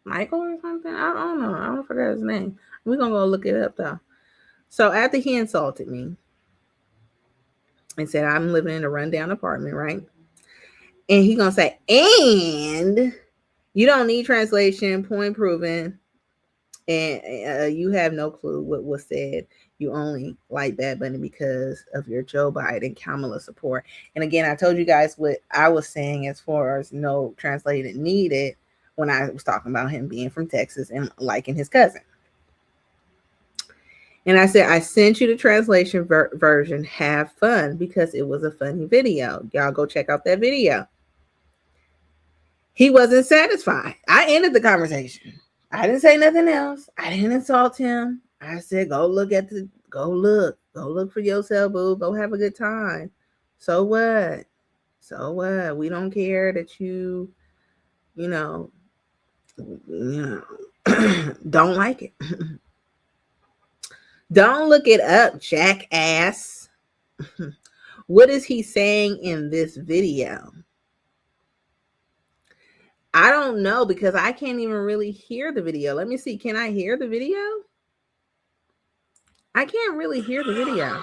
Michael or something? I don't know. I don't forget his name. We're gonna go look it up though. So after he insulted me and said I'm living in a rundown apartment, right? And he gonna say, and you don't need translation, point proven, and you have no clue what was said. You only like Bad Bunny because of your Joe Biden Kamala support. And again, I told you guys what I was saying as far as no translated needed when I was talking about him being from Texas and liking his cousin. And I said, I sent you the translation version. Have fun because it was a funny video. Y'all go check out that video. He wasn't satisfied. I ended the conversation. I didn't say nothing else. I didn't insult him. I said, go look for yourself, boo. Go have a good time. So what? So what? We don't care that you know, don't like it. Don't look it up, jackass. What is he saying in this video? I don't know because I can't even really hear the video. Let me see. Can I hear the video? I can't really hear the video.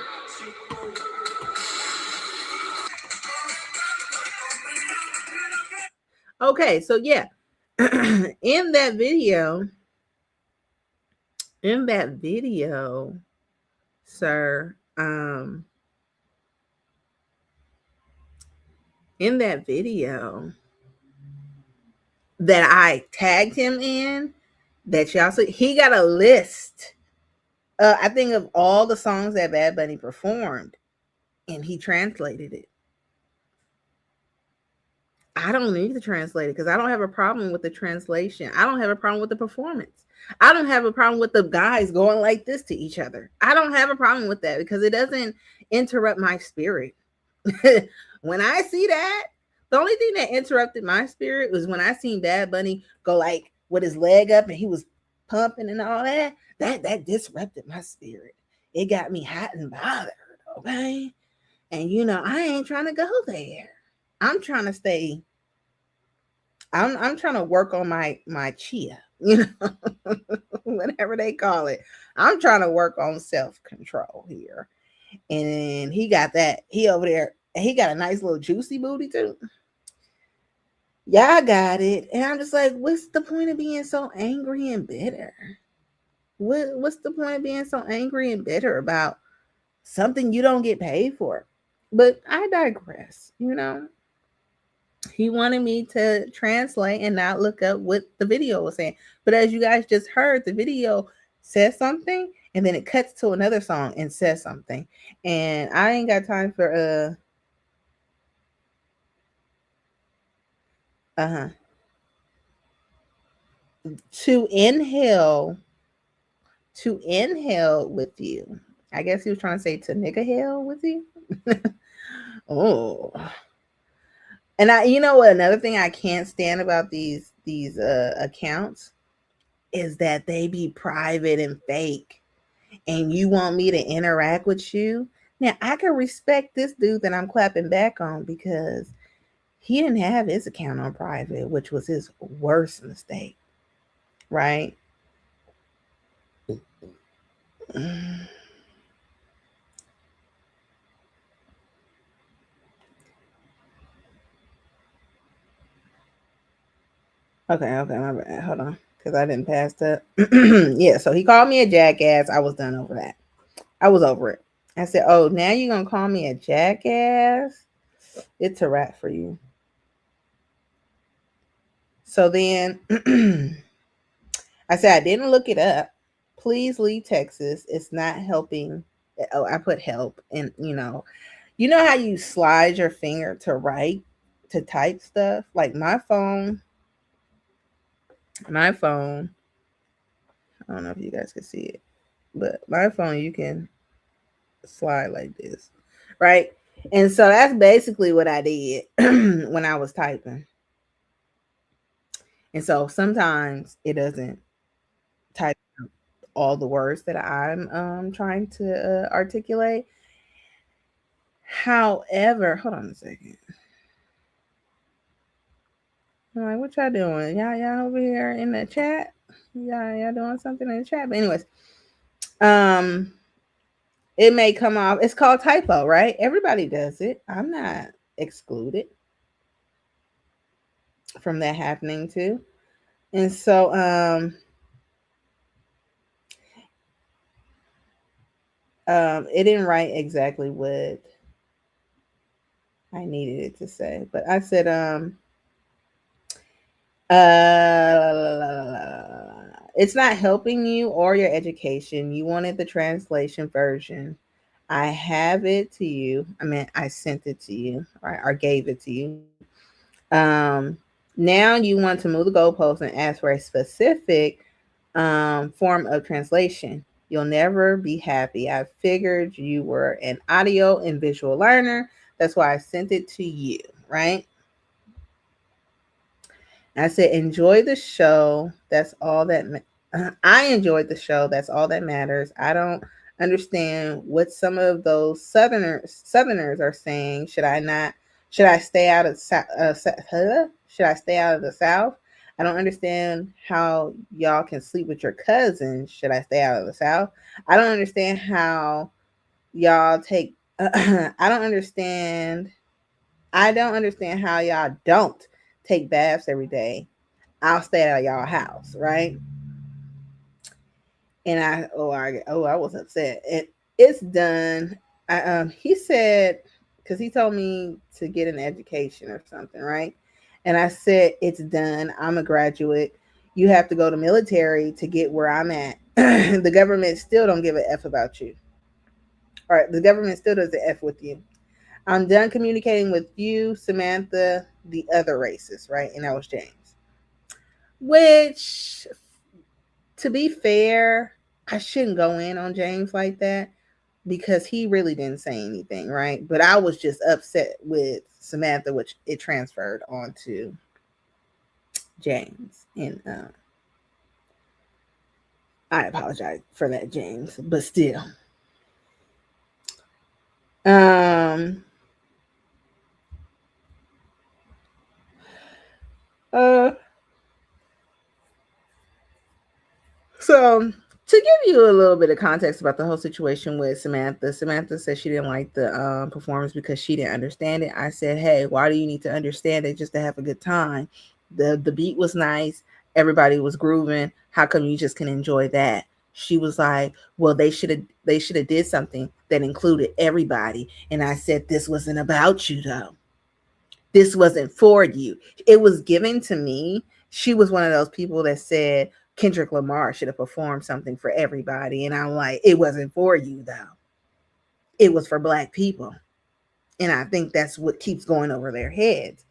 Okay, so yeah. in that video, sir, in that video that I tagged him in, that y'all see, he got a list. I think of all the songs that Bad Bunny performed, and he translated it. I don't need to translate it because I don't have a problem with the translation. I don't have a problem with the performance. I don't have a problem with the guys going like this to each other. I don't have a problem with that because it doesn't interrupt my spirit. When I see that, the only thing that interrupted my spirit was when I seen Bad Bunny go like with his leg up and he was pumping and all that. That disrupted my spirit. It got me hot and bothered. Okay, and I ain't trying to go there. I'm trying to stay. I'm trying to work on my chia, whatever they call it. I'm trying to work on self control here. And he got that. He over there. He got a nice little juicy booty too. Y'all got it. And I'm just like, what's the point of being so angry and bitter? What's the point of being so angry and bitter about something you don't get paid for? But I digress. He wanted me to translate and not look up what the video was saying. But as you guys just heard, the video says something and then it cuts to another song and says something. And I ain't got time for uh-huh to inhale with you. I guess he was trying to say to nigga hell with you. Oh. And another thing I can't stand about these accounts is that they be private and fake, and you want me to interact with you. Now I can respect this dude that I'm clapping back on because he didn't have his account on private, which was his worst mistake, right? Okay, my bad. Hold on, because I didn't pass that. Yeah, so he called me a jackass. I was done over that. I was over it. I said, "Oh, now you're gonna call me a jackass? It's a wrap for you." So then I said, "I didn't look it up. Please leave Texas. It's not helping." Oh, I put help, and you know how you slide your finger to write, to type stuff. Like my phone. I don't know if you guys can see it, but my phone, you can slide like this, right? And so that's basically what I did when I was typing. And so sometimes it doesn't type all the words that I'm trying to articulate. However, hold on a second. I'm like, what y'all doing? Y'all over here in the chat? Y'all doing something in the chat? But anyways, um, it may come off. It's called typo, right? Everybody does it. I'm not excluded from that happening too. And so it didn't write exactly what I needed it to say, but I said it's not helping you or your education. You wanted the translation version. I have it to you. I mean, I sent it to you, right? Or gave it to you. Now you want to move the goalpost and ask for a specific form of translation. You'll never be happy. I figured you were an audio and visual learner. That's why I sent it to you, right? I said, enjoy the show. That's all that I enjoyed the show. That's all that matters. I don't understand what some of those Southerners are saying. Should I not? Should I stay out of? Should I stay out of the South? I don't understand how y'all can sleep with your cousins. Should I stay out of the South? I don't understand how y'all take. I don't understand. I don't understand how y'all don't take baths every day. I'll stay at y'all house, right? And I was upset. It's done. He said, because he told me to get an education or something, right? And I said, it's done. I'm a graduate. You have to go to military to get where I'm at. The government still don't give a F about you. All right, the government still doesn't F with you. I'm done communicating with you, Samantha, the other racist, right? And that was James. Which, to be fair, I shouldn't go in on James like that because he really didn't say anything, right? But I was just upset with Samantha, which it transferred onto James. And I apologize for that, James, but still. Um, uh, So, to give you a little bit of context about the whole situation with Samantha said she didn't like the performance because she didn't understand it. I said, "Hey, why do you need to understand it just to have a good time? The beat was nice, everybody was grooving. How come you just can enjoy that?" She was like, "Well, they should have did something that included everybody." And I said, "This wasn't about you, though. This wasn't for you. It was given to me." She was one of those people that said Kendrick Lamar should have performed something for everybody. And I'm like, it wasn't for you, though. It was for Black people. And I think that's what keeps going over their heads,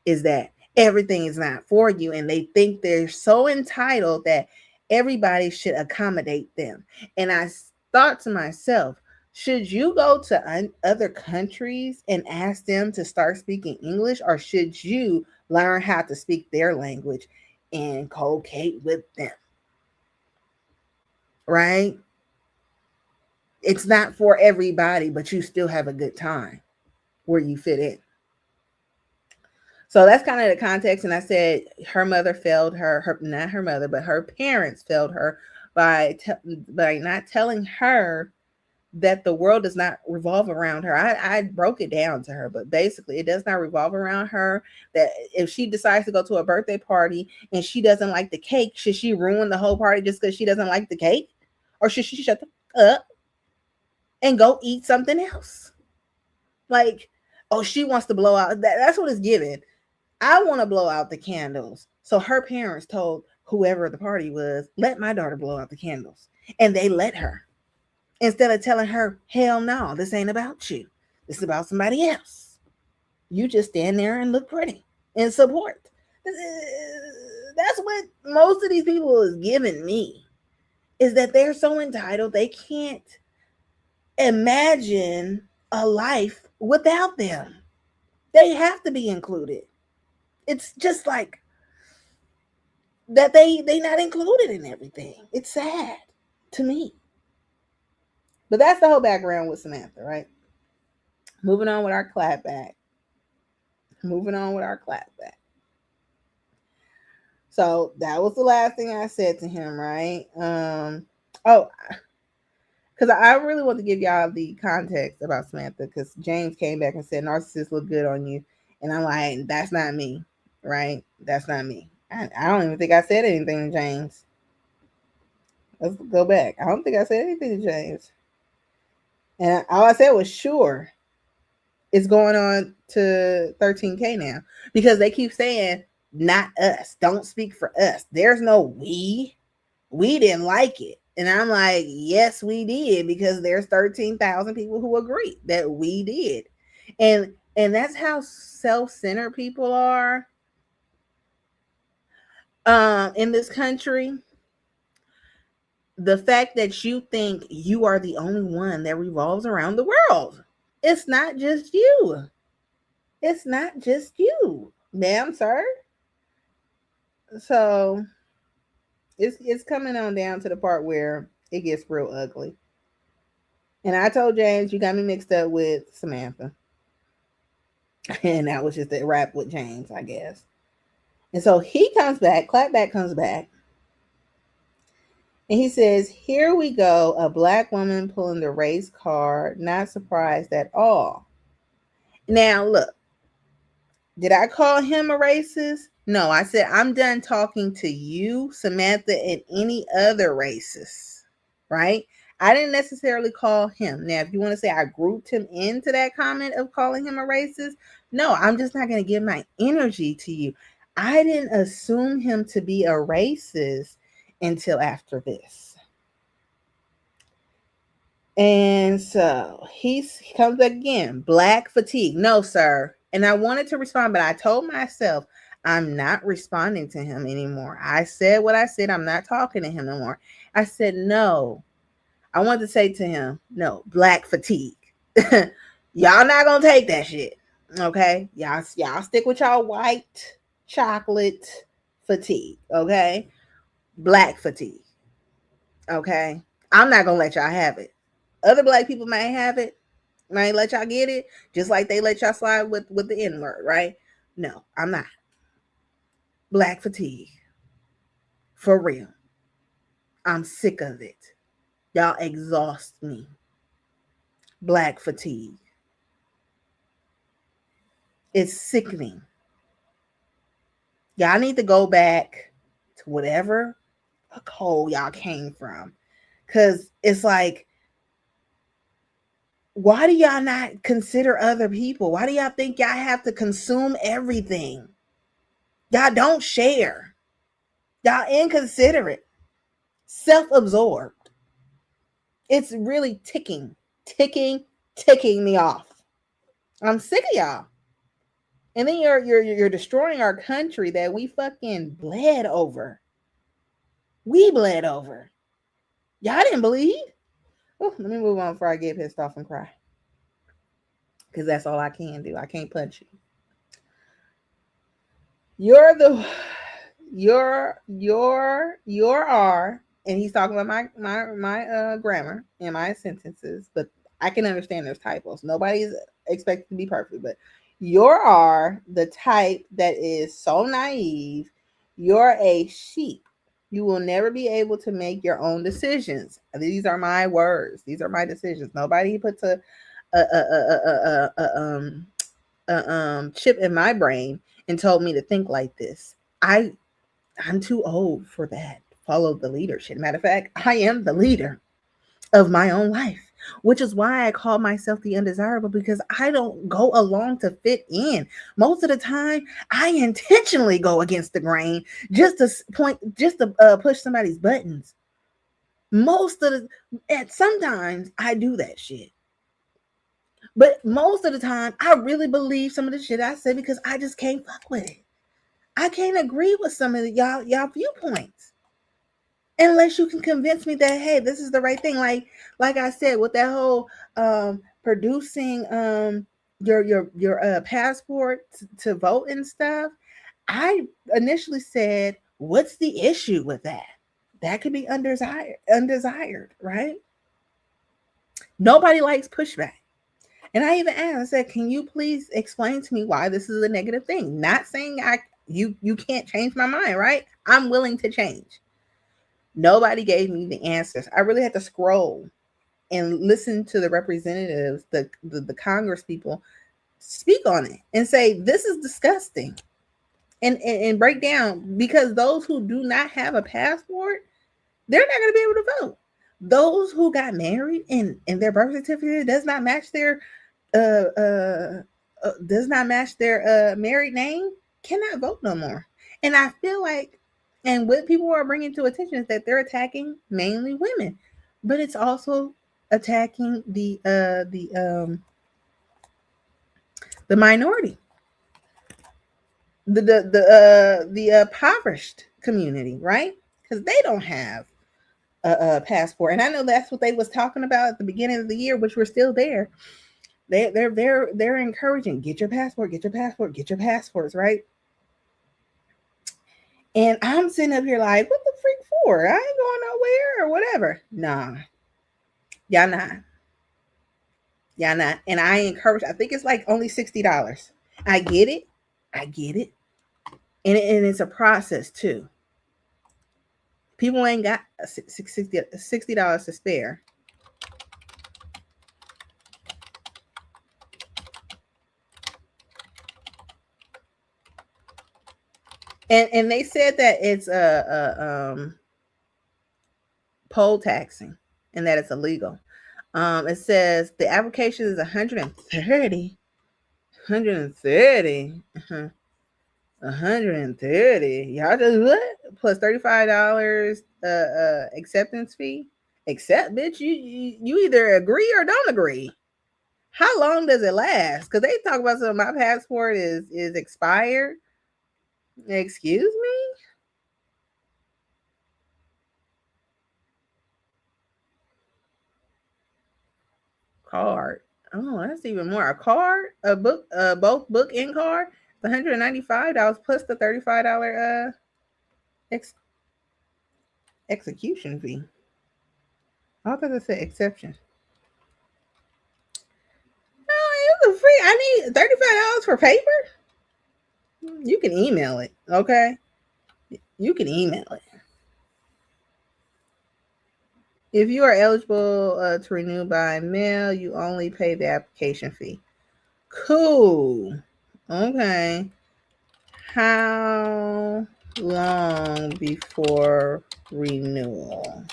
is that everything is not for you. And they think they're so entitled that everybody should accommodate them. And I thought to myself, should you go to other countries and ask them to start speaking English, or should you learn how to speak their language and co-locate with them? right? It's not for everybody, but you still have a good time where you fit in. So that's kind of the context. And I said her mother failed her not her mother, but her parents failed her by not telling her that the world does not revolve around her. I broke it down to her, but basically it does not revolve around her. That if she decides to go to a birthday party and she doesn't like the cake, should she ruin the whole party just because she doesn't like the cake? Or should she shut the up and go eat something else? Like, oh, she wants to blow out. That's what it's giving. I want to blow out the candles. So her parents told whoever the party was, let my daughter blow out the candles. And they let her. Instead of telling her, hell no, this ain't about you. This is about somebody else. You just stand there and look pretty and support. That's what most of these people is giving me. Is that they're so entitled they can't imagine a life without them. They have to be included. It's just like that they not included in everything. It's sad to me. But that's the whole background with Samantha, right? Moving on with our clapback. Moving on with our clapback. So that was the last thing I said to him, right? Oh, because I really want to give y'all the context about Samantha, because James came back and said narcissists look good on you, and I'm like, that's not me, right? That's not me. I don't even think I said anything to James. Let's go back. I don't think I said anything to James, and all I said was sure. It's going on to 13K now because they keep saying not us. Don't speak for us. There's no we. We didn't like it. And I'm like, yes, we did, because there's 13,000 people who agree that we did. And that's how self-centered people are in this country. The fact that you think you are the only one that revolves around the world. It's not just you. It's not just you, ma'am, sir. So it's coming on down to the part where it gets real ugly. And I told James, you got me mixed up with Samantha. And that was just a wrap with James, I guess. And so he comes back, Clapback comes back, and he says, here we go, a black woman pulling the race card, not surprised at all. Now, look, did I call him a racist? No, I said, I'm done talking to you, Samantha, and any other racist, right? I didn't necessarily call him. Now, if you want to say I grouped him into that comment of calling him a racist, no, I'm just not going to give my energy to you. I didn't assume him to be a racist until after this. And so he comes back again, black fatigue. No, sir. And I wanted to respond, but I told myself I'm not responding to him anymore. I said what I said. I'm not talking to him anymore. I said, no. I wanted to say to him, no, black fatigue. Y'all not going to take that shit. Okay? Y'all stick with y'all white chocolate fatigue. Okay? Black fatigue. Okay? I'm not going to let y'all have it. Other black people might have it, might let y'all get it, just like they let y'all slide with the N-word, right? No, I'm not. Black fatigue. For real. I'm sick of it. Y'all exhaust me. Black fatigue. It's sickening. Y'all need to go back to whatever hole y'all came from. Because it's like, why do y'all not consider other people? Why do y'all think y'all have to consume everything? Y'all don't share. Y'all inconsiderate, self-absorbed. It's really ticking me off. I'm sick of y'all. And then you're destroying our country that we fucking bled over. We bled over. Y'all didn't bleed. Oh, let me move on before I get pissed off and cry. Because that's all I can do. I can't punch you. You're and he's talking about my grammar and my sentences, but I can understand there's typos. Nobody's expected to be perfect, but you are the type that is so naive. You're a sheep. You will never be able to make your own decisions. These are my words. These are my decisions. Nobody puts a chip in my brain and told me to think like this. I'm too old for that. Follow the leadership. Matter of fact, I am the leader of my own life, which is why I call myself the undesirable, because I don't go along to fit in. Most of the time, I intentionally go against the grain just to push somebody's buttons. And sometimes I do that shit. But most of the time, I really believe some of the shit I say because I just can't fuck with it. I can't agree with some of y'all viewpoints unless you can convince me that, hey, this is the right thing. Like I said, with that whole producing your passport to vote and stuff, I initially said, what's the issue with that? That could be undesired, right? Nobody likes pushback. And I even asked, I said, can you please explain to me why this is a negative thing? Not saying you can't change my mind, right? I'm willing to change. Nobody gave me the answers. I really had to scroll and listen to the representatives, the Congress people speak on it and say, this is disgusting. And break down, because those who do not have a passport, they're not going to be able to vote. Those who got married and their birth certificate does not match their married name cannot vote no more. And I feel like, and what people are bringing to attention is that they're attacking mainly women, but it's also attacking the minority, the impoverished community, right? Because they don't have a passport, and I know that's what they was talking about at the beginning of the year, which we're still there. They're encouraging, get your passport, get your passport, get your passports, right? And I'm sitting up here like, what the freak for? I ain't going nowhere or whatever. Nah, y'all not. Y'all not. And I encourage, I think it's like only $60. I get it. I get it. And it's a process too. People ain't got $60 to spare. And they said that it's poll taxing and that it's illegal. It says the application is 130. 130. 130. Y'all just what? Plus $35 acceptance fee. Accept, bitch. You either agree or don't agree. How long does it last? Because they talk about something. My passport is expired. Excuse me. Card. Oh, that's even more. A card, a book, both book and card. The $195 plus the $35 ex- execution fee. I thought it said exception. Oh, it was free. I need $35 for paper. You can email it. Okay, you can email it. If you are eligible to renew by mail, you only pay the application fee. Cool. Okay. How long before renewal?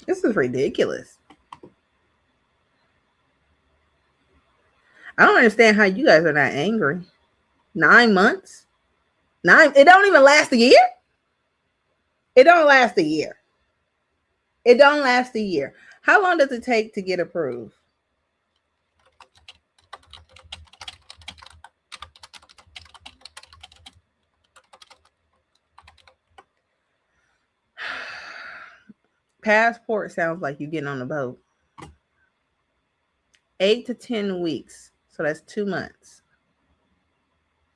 This is ridiculous. I don't understand how you guys are not angry. 9 months? It don't even last a year? It don't last a year. It don't last a year. How long does it take to get approved? Passport sounds like you're getting on the boat. 8 to 10 weeks. So that's 2 months.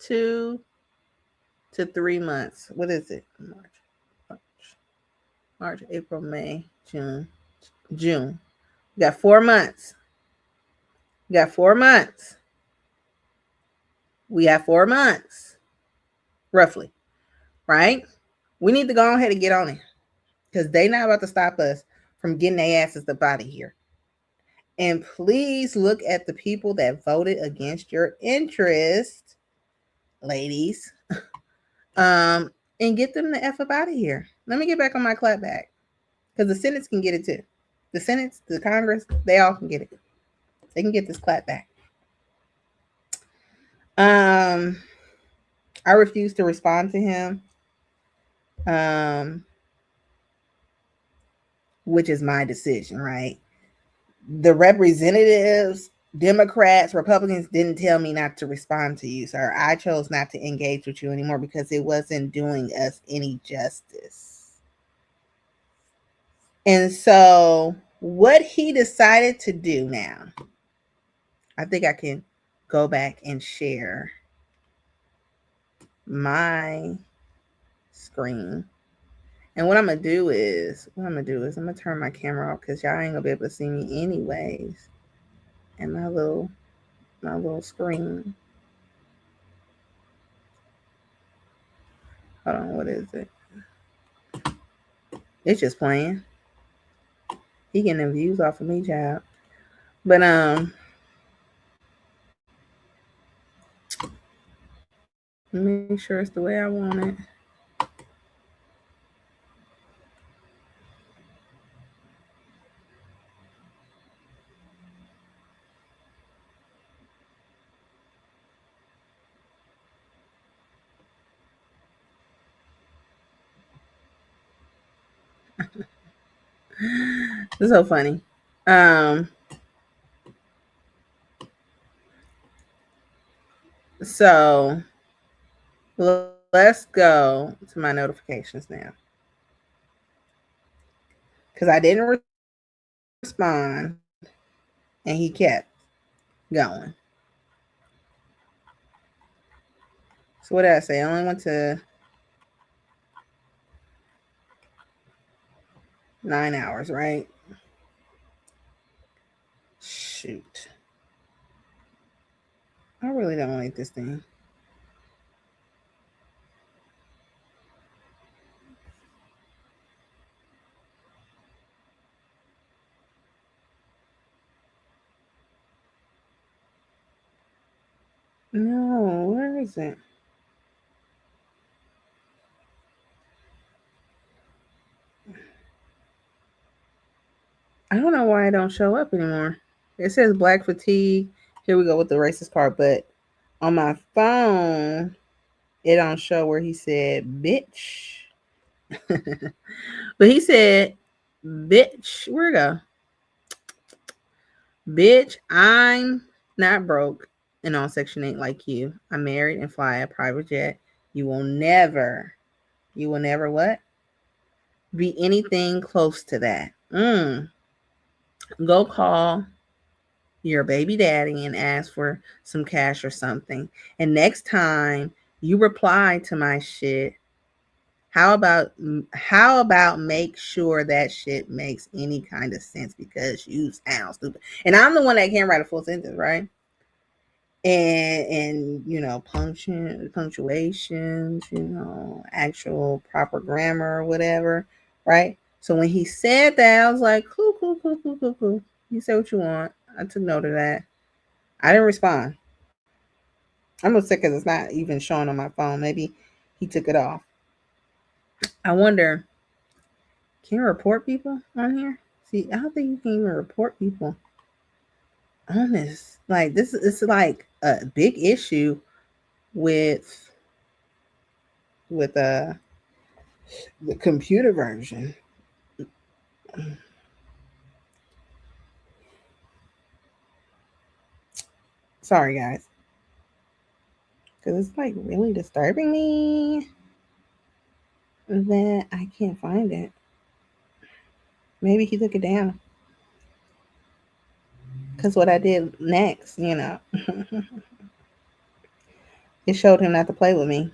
2 to 3 months. What is it? March. March, April, May, June. June. We got 4 months. We got 4 months. We have 4 months, roughly, right? We need to go ahead and get on it because they not about to stop us from getting their asses up out of here. And please look at the people that voted against your interest, ladies, and get them the F up out of here. Let me get back on my clapback because the Senate can get it too. The Senate, the Congress, they all can get it. They can get this clapback. Um, I refuse to respond to him, um, which is my decision, right? The representatives, Democrats, Republicans didn't tell me not to respond to you, sir. I chose not to engage with you anymore because it wasn't doing us any justice. And so, what he decided to do now, I think I can go back and share my screen. And what I'm gonna do is I'm gonna turn my camera off because y'all ain't gonna be able to see me anyways. And my little screen. Hold on, what is it? It's just playing. He getting the views off of me, child. But let me make sure it's the way I want it. It's so funny. Um, so let's go to my notifications now because I didn't respond and he kept going. So what did I say? I only went to 9 hours, right? Shoot. I really don't like this thing. No, where is it? I don't know why it don't show up anymore. It says black fatigue. Here we go with the racist card, but on my phone, it don't show where he said bitch. But he said bitch. Where we go? Bitch, I'm not broke and on Section 8 like you. I'm married and fly a private jet. You will never what? Be anything close to that. Go call your baby daddy and ask for some cash or something. And next time you reply to my shit, how about make sure that shit makes any kind of sense because you sound stupid. And I'm the one that can't write a full sentence, right? And punctuations, actual proper grammar or whatever, right? So when he said that, I was like, cool, cool, cool, cool, cool, cool. You say what you want. I took note of that. I didn't respond. I'm upset because it's not even showing on my phone. Maybe he took it off. I wonder, can you report people on here? See, I don't think you can even report people on this. Like this is like a big issue with with the computer version. Sorry guys. Because it's like really disturbing me that I can't find it. Maybe he took it down. Because what I did next, it showed him not to play with me.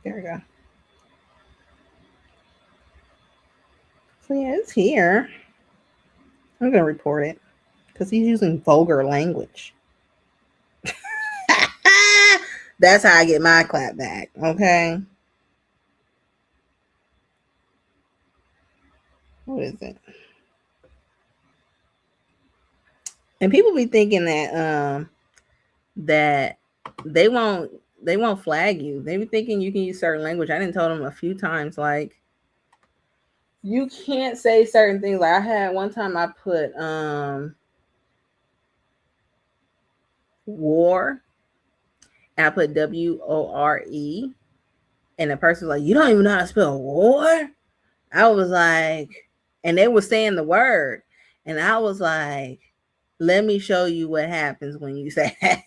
There we go. So yeah, it's here. I'm gonna report it because he's using vulgar language. That's how I get my clap back. Okay. What is it? And people be thinking that they won't they won't flag you. They be thinking you can use certain language. I didn't tell them a few times like you can't say certain things. Like I had one time I put war and I put WORE and the person was like, "You don't even know how to spell war?" I was like, and they were saying the word, and I was like, "Let me show you what happens when you say that."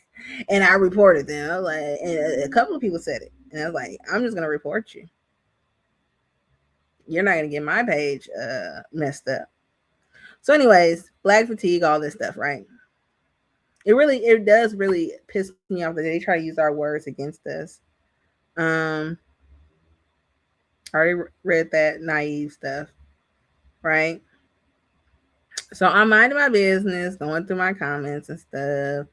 And I reported them. I was like, and a couple of people said it, and I was like, "I'm just gonna report you. You're not gonna get my page messed up." So, anyways, black fatigue, all this stuff, right? It does really piss me off that they try to use our words against us. Um, I already read that naive stuff, right? So I'm minding my business, going through my comments and stuff,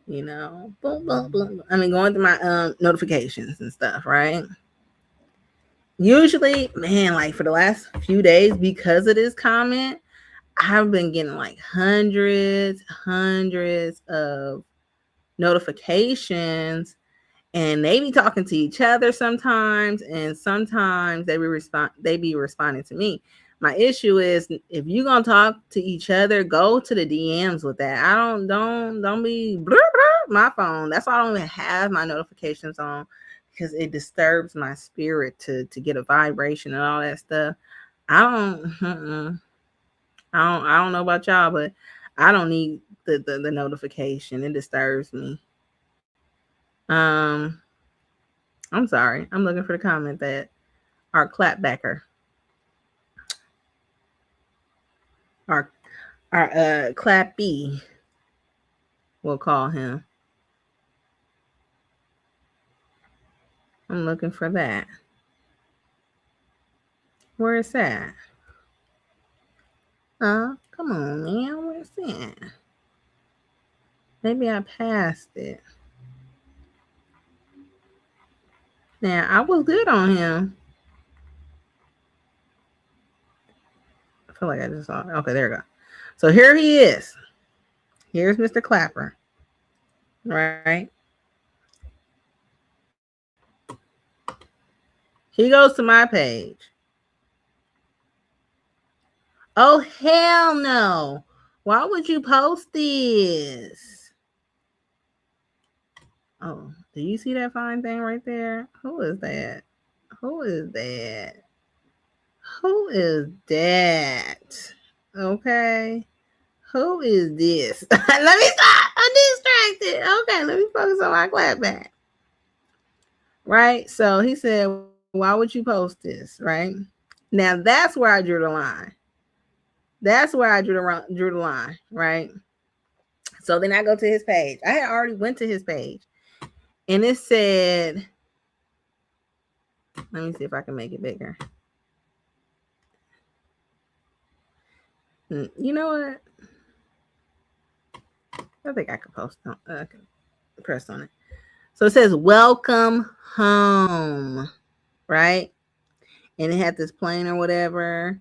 boom, boom, boom. I mean, going through my notifications and stuff, right? Usually, man, like for the last few days, because of this comment, I've been getting like hundreds of notifications, and they be talking to each other sometimes, and sometimes they be responding to me. My issue is if you're gonna talk to each other, go to the DMs with that. I don't be my phone. That's why I don't even have my notifications on because it disturbs my spirit to get a vibration and all that stuff. I don't know about y'all, but I don't need the notification. It disturbs me. Um, I'm sorry. I'm looking for the comment that our clapbacker, our clappy, we'll call him. I'm looking for that. Where is that? Come on, man. Where's that? Maybe I passed it. Now I was good on him. I feel like I just saw it. Okay, there we go. So here he is. Here's Mr. Clapper. Right? He goes to my page. Oh, hell no. Why would you post this? Oh, do you see that fine thing right there? Who is that? Who is that? Who is that? Okay. Who is this? Let me stop. I'm distracted. Okay, let me focus on my clapback. Right? So he said, why would you post this? Right? Now that's where I drew the line. That's where I drew the line, right? So then I go to his page. I had already went to his page. And it said, let me see if I can make it bigger. You know what? I think I could post on I can press on it. So it says welcome home, right? And it had this plane or whatever.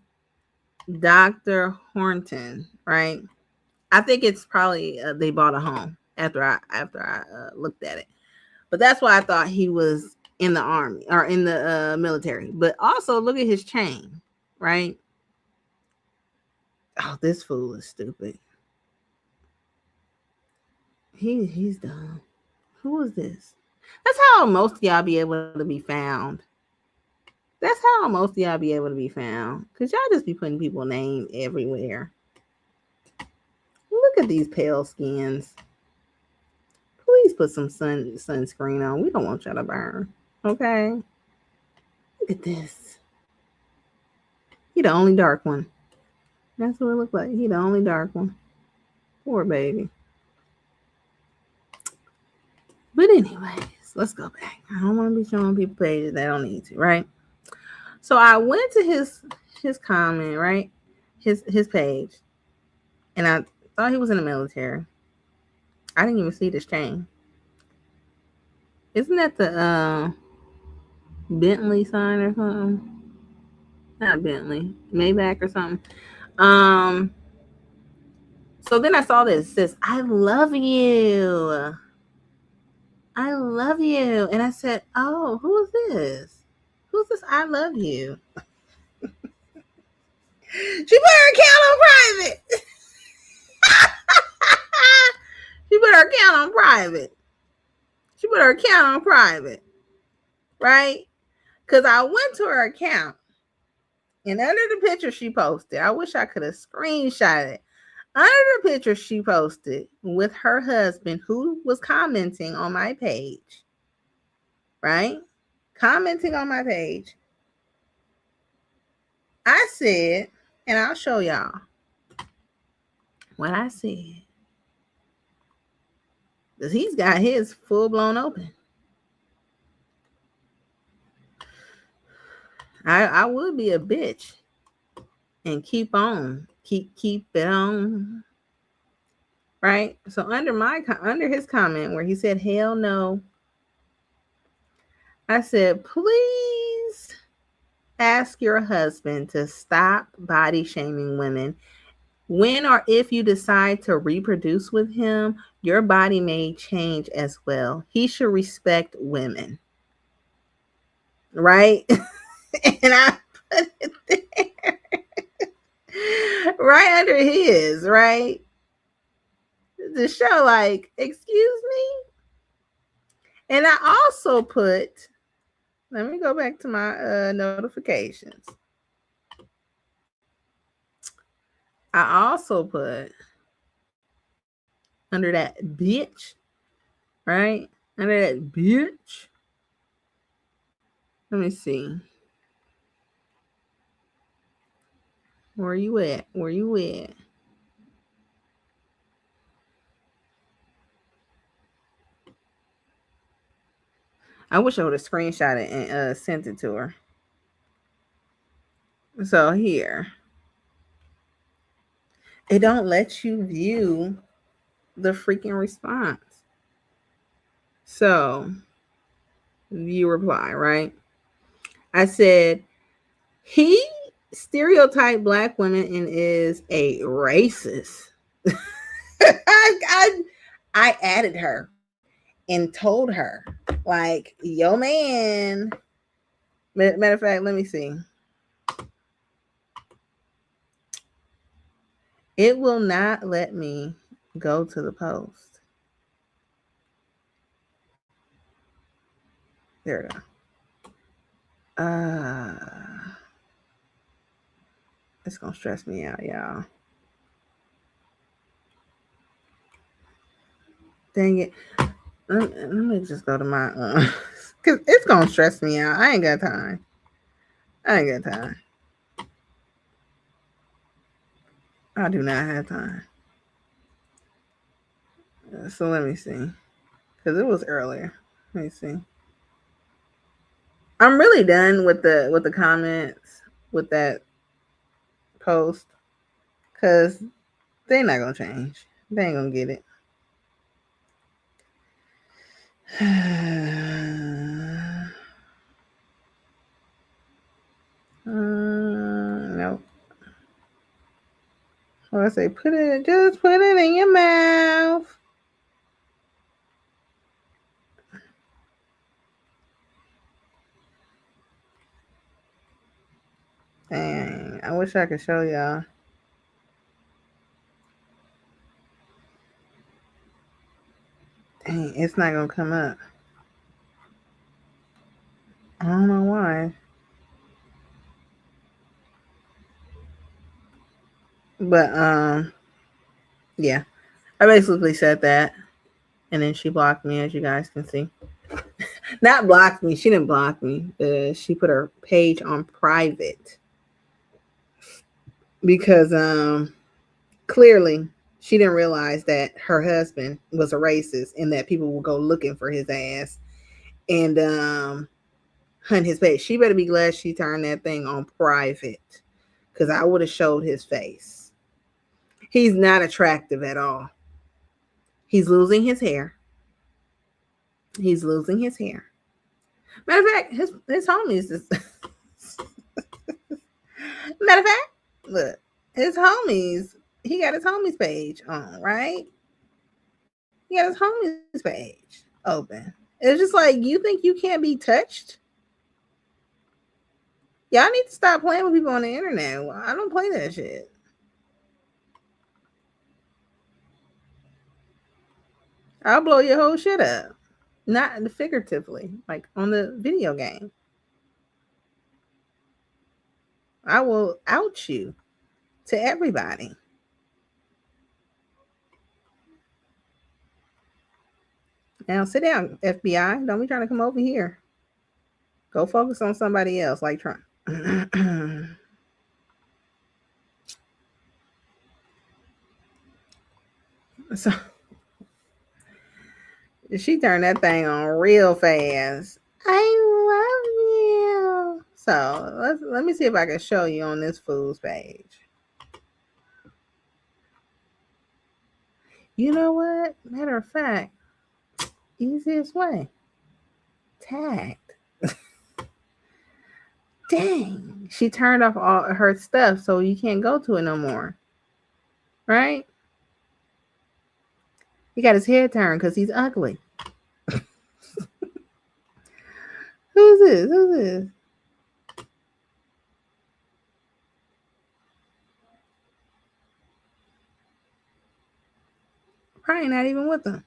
Dr. Horton, right? I think it's probably they bought a home after I looked at it. But that's why I thought he was in the army or in the military. But also look at his chain, right? Oh, this fool is stupid. He's dumb. Who is this? That's how most of y'all be able to be found. That's how most of y'all be able to be found. Cause y'all just be putting people's name everywhere. Look at these pale skins. Please put some sunscreen on. We don't want y'all to burn. Okay. Look at this. He the only dark one. That's what it looked like. He the only dark one. Poor baby. But anyways, let's go back. I don't want to be showing people pages they don't need to, right? So I went to his comment, right? his page, and I thought he was in the military. I didn't even see this chain. Isn't that the Bentley sign or something? Not Bentley, Maybach or something. Um. So then I saw this. It says, "I love you. I love you," and I said, "Oh, who is this? Who's this? I love you." She put her account on private. She put her account on private. She put her account on private, right? Because I went to her account, and under the picture she posted, I wish I could have screenshot it. Under the picture she posted with her husband, who was commenting on my page, right? Commenting on my page, I said, and I'll show y'all what I said. Because he's got his full blown open. I would be a bitch and keep on. Keep it on. Right? So under his comment where he said hell no, I said, please ask your husband to stop body shaming women. When or if you decide to reproduce with him, your body may change as well. He should respect women. Right? And I put it there. Right under his, right? To show, like, excuse me. And I also put, let me go back to my notifications. I also put under that bitch, right? Under that bitch. Let me see. Where you at? Where you at? I wish I would have screenshot it and sent it to her. So here, it don't let you view the freaking response. So view reply, right? I said he stereotyped black women and is a racist. I added her and told her, like, yo, man. Matter of fact, let me see. It will not let me go to the post. There we go. It's gonna stress me out, y'all. Dang it. Let me just go to my because it's gonna stress me out. I ain't got time. I ain't got time. I do not have time. So let me see. Because it was earlier. Let me see. I'm really done with the comments with that post. Because they're not gonna change. They ain't gonna get it. Nope. What I say? Just put it in your mouth. Dang, I wish I could show y'all. Dang, it's not gonna come up. I don't know why. But yeah. I basically said that. And then she blocked me, as you guys can see. Not blocked me. She didn't block me. She put her page on private. Because clearly she didn't realize that her husband was a racist and that people would go looking for his ass and hunt his page. She better be glad she turned that thing on private. because I would have showed his face. He's not attractive at all. He's losing his hair. He's losing his hair. Matter of fact, his homies is matter of fact, look, his homies, he got his homies page on, right? He got his homies page open. It's just like, you think you can't be touched? Y'all need to stop playing with people on the internet. I don't play that shit. I'll blow your whole shit up. Not figuratively, like on the video game. I will out you to everybody. Now sit down, FBI. Don't be trying to come over here. Go focus on somebody else, like Trump. So she turned that thing on real fast. I love you. So let me see if I can show you on this fool's page. You know what? Matter of fact, easiest way. Tagged. Dang. She turned off all her stuff so you can't go to it no more. Right? He got his head turned because he's ugly. Who's this? Who's this? Probably not even with him.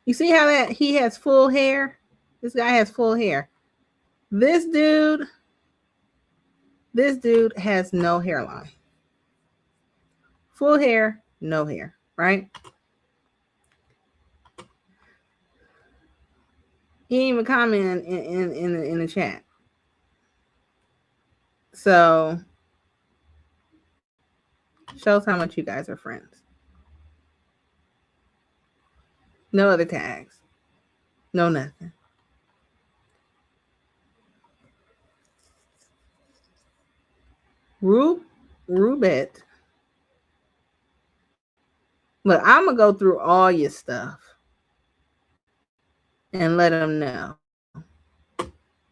You see how that he has full hair? This guy has full hair. This dude has no hairline. Full hair, no hair, right? He didn't even comment in the chat. So shows how much you guys are friends. No other tags. No nothing. Rubet. Look, I'm gonna go through all your stuff and let them know.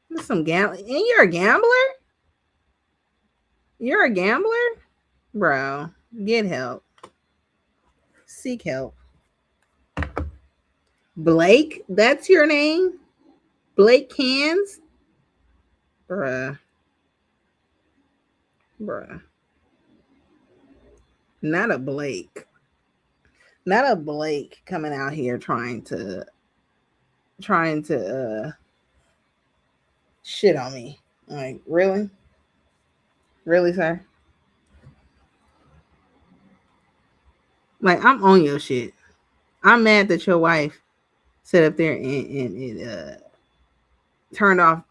There's some gambling. And you're a gambler? You're a gambler? Bro, get help. Seek help. Blake, that's your name? Blake Cans? Bruh. Not a Blake. Not a Blake coming out here trying to shit on me. Like, really? Really, sir? Like, I'm on your shit. I'm mad that your wife sat up there and turned off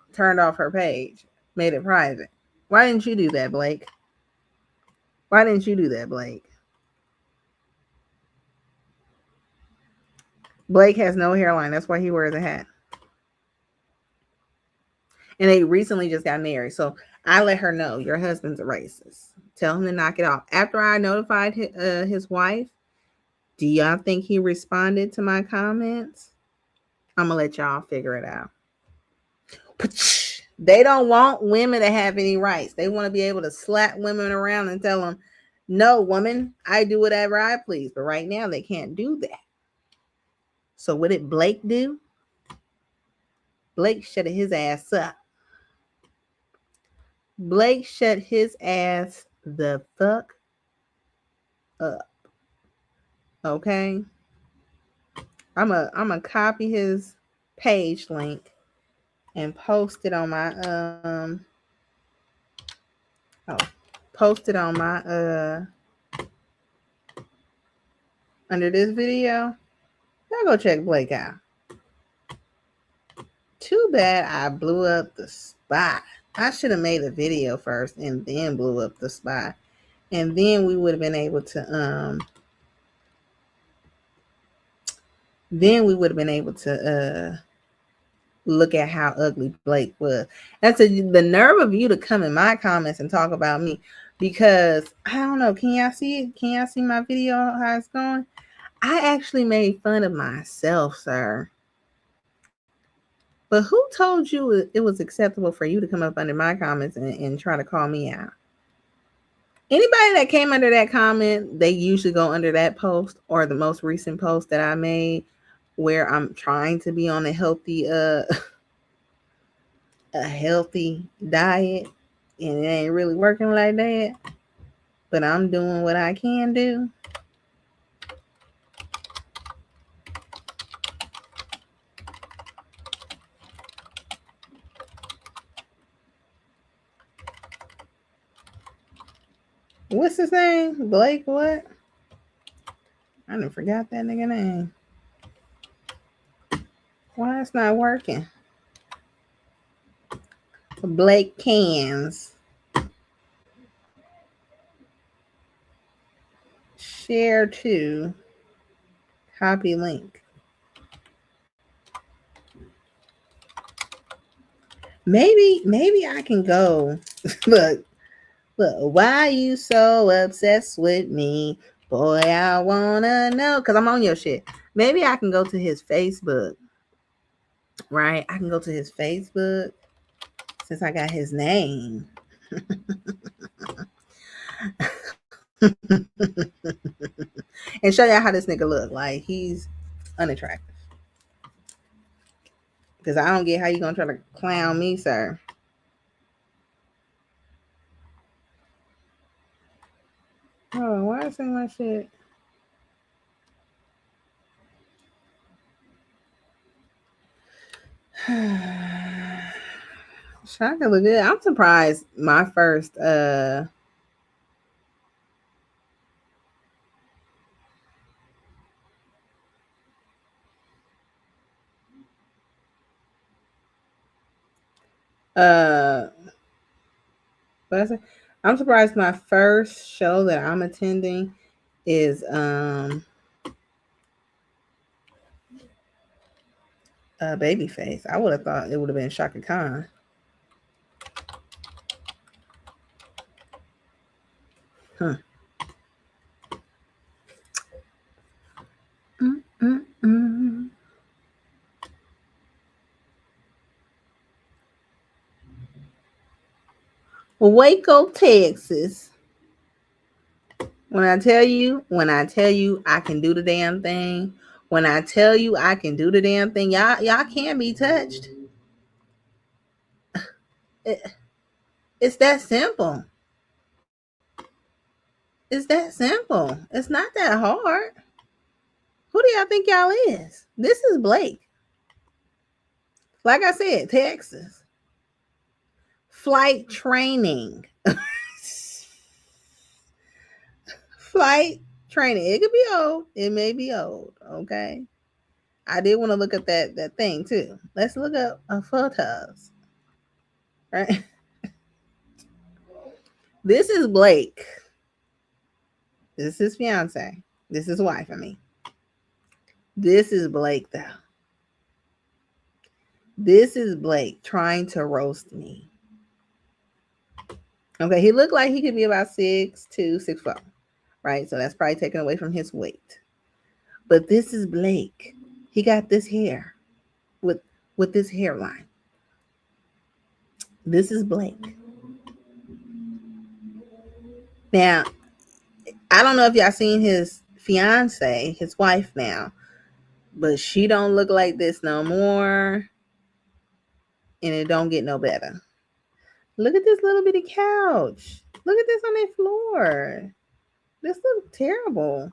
her page, made it private. Why didn't you do that, Blake? Why didn't you do that, Blake? Blake has no hairline. That's why he wears a hat. And they recently just got married. So I let her know your husband's a racist. Tell him to knock it off. After I notified his wife, do y'all think he responded to my comments? I'm going to let y'all figure it out. They don't want women to have any rights. They want to be able to slap women around and tell them, no, woman, I do whatever I please. But right now, they can't do that. So what did Blake do? Blake shut his ass up. Blake shut his ass the fuck up. Okay? I'm a copy his page link and post it on my under this video. Y'all go check Blake out. Too bad I blew up the spot. I should have made a video first and then blew up the spot. And then we would have been able to then we would have been able to look at how ugly Blake was. That's the nerve of you to come in my comments and talk about me, because I don't know. Can y'all see it? Can y'all see my video how it's going? I actually made fun of myself, sir. But who told you it was acceptable for you to come up under my comments and try to call me out? Anybody that came under that comment, they usually go under that post or the most recent post that I made where I'm trying to be on a healthy a healthy diet, and it ain't really working like that, but I'm doing what I can do. What's his name? Blake what? I done forgot that nigga name. Why it's not working? Blake Cans. Share to. Copy link. Maybe I can go. Look, why you so obsessed with me? Boy, I wanna know. Cause I'm on your shit. Maybe I can go to his Facebook. Right? I can go to his Facebook since I got his name. And show y'all how this nigga look. Like he's unattractive. Because I don't get how you gonna try to clown me, sir. Oh, why is saying my shit? Shaka look good. I'm surprised my first uh what I say? I'm surprised my first show that I'm attending is Babyface. I would have thought it would have been Shaka Khan. Huh. Mm-mm-mm. Waco, Texas. When I tell you I can do the damn thing, when I tell you I can do the damn thing, y'all can't be touched. It, it's that simple. It's that simple. It's not that hard. Who do y'all think y'all is? This is Blake. Like I said, Texas. Flight training. Flight training. It could be old. It may be old. Okay. I did want to look at that thing too. Let's look up photos. Right. This is Blake. This is his fiance. This is wife. I mean, this is Blake though. This is Blake trying to roast me. Okay, he looked like he could be about 6'2", 6'4", right? So that's probably taken away from his weight. But this is Blake. He got this hair with this hairline. This is Blake. Now, I don't know if y'all seen his fiance, his wife now, but she don't look like this no more, and it don't get no better. Look at this little bitty couch. Look at this on that floor. This looks terrible.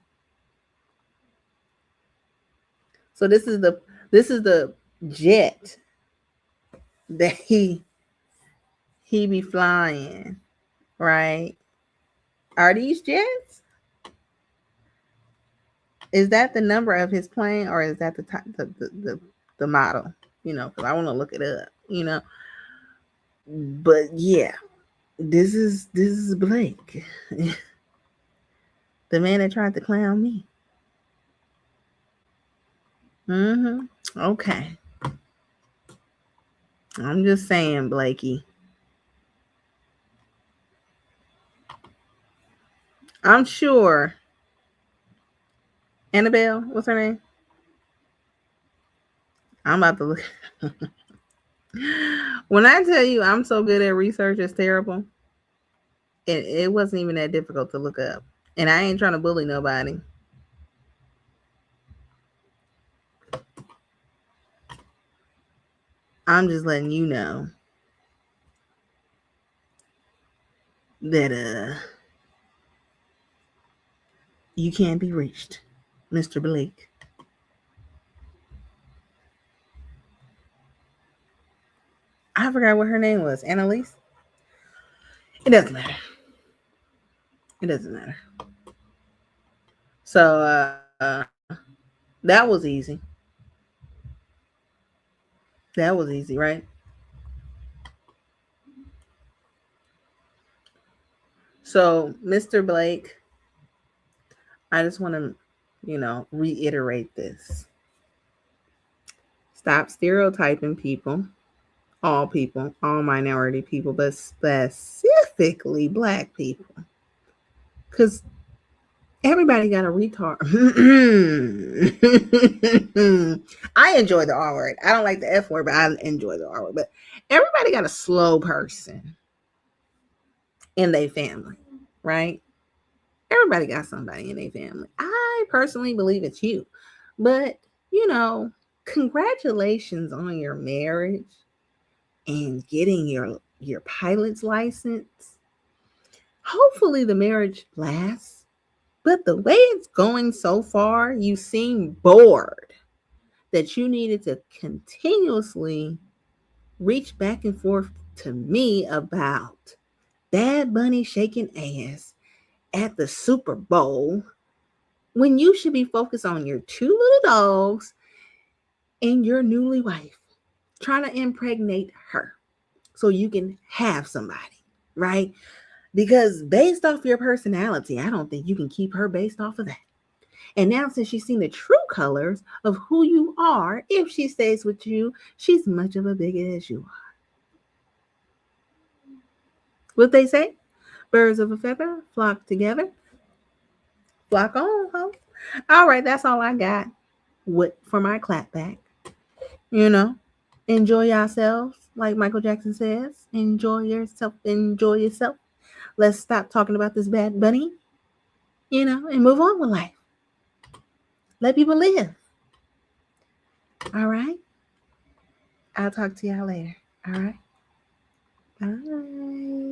So this is the jet that he be flying, right? Are these jets? Is that the number of his plane, or is that the model? You know, because I want to look it up. You know, but yeah, this is Blake, the man that tried to clown me. Mm-hmm. Okay. I'm just saying, Blakey. I'm sure. Annabelle, what's her name? I'm about to look. When I tell you I'm so good at research, it's terrible. It wasn't even that difficult to look up. And I ain't trying to bully nobody. I'm just letting you know that you can't be reached, Mr. Blake. I forgot what her name was. Annalise? It doesn't matter. It doesn't matter. So that was easy. That was easy, right? So, Mr. Blake, I just want to, reiterate this. Stop stereotyping people, all minority people, but specifically black people. Because everybody got a retard. I enjoy the R word. I don't like the F word, but I enjoy the R word. But everybody got a slow person in their family, right? Everybody got somebody in their family. I personally believe it's you. But, you know, congratulations on your marriage and getting your pilot's license. Hopefully the marriage lasts. But the way it's going so far, you seem bored that you needed to continuously reach back and forth to me about Bad Bunny shaking ass at the Super Bowl when you should be focused on your two little dogs and your newly wife, trying to impregnate her so you can have somebody, right? Because based off your personality, I don't think you can keep her based off of that. And now, since she's seen the true colors of who you are, if she stays with you, she's much of a bigot as you are. What they say? Birds of a feather flock together. Flock on, huh? All right, that's all I got. What for my clap back? You know, enjoy yourselves, like Michael Jackson says. Enjoy yourself. Enjoy yourself. Let's stop talking about this bad bunny. And move on with life. Let people live. All right. I'll talk to y'all later. All right. Bye.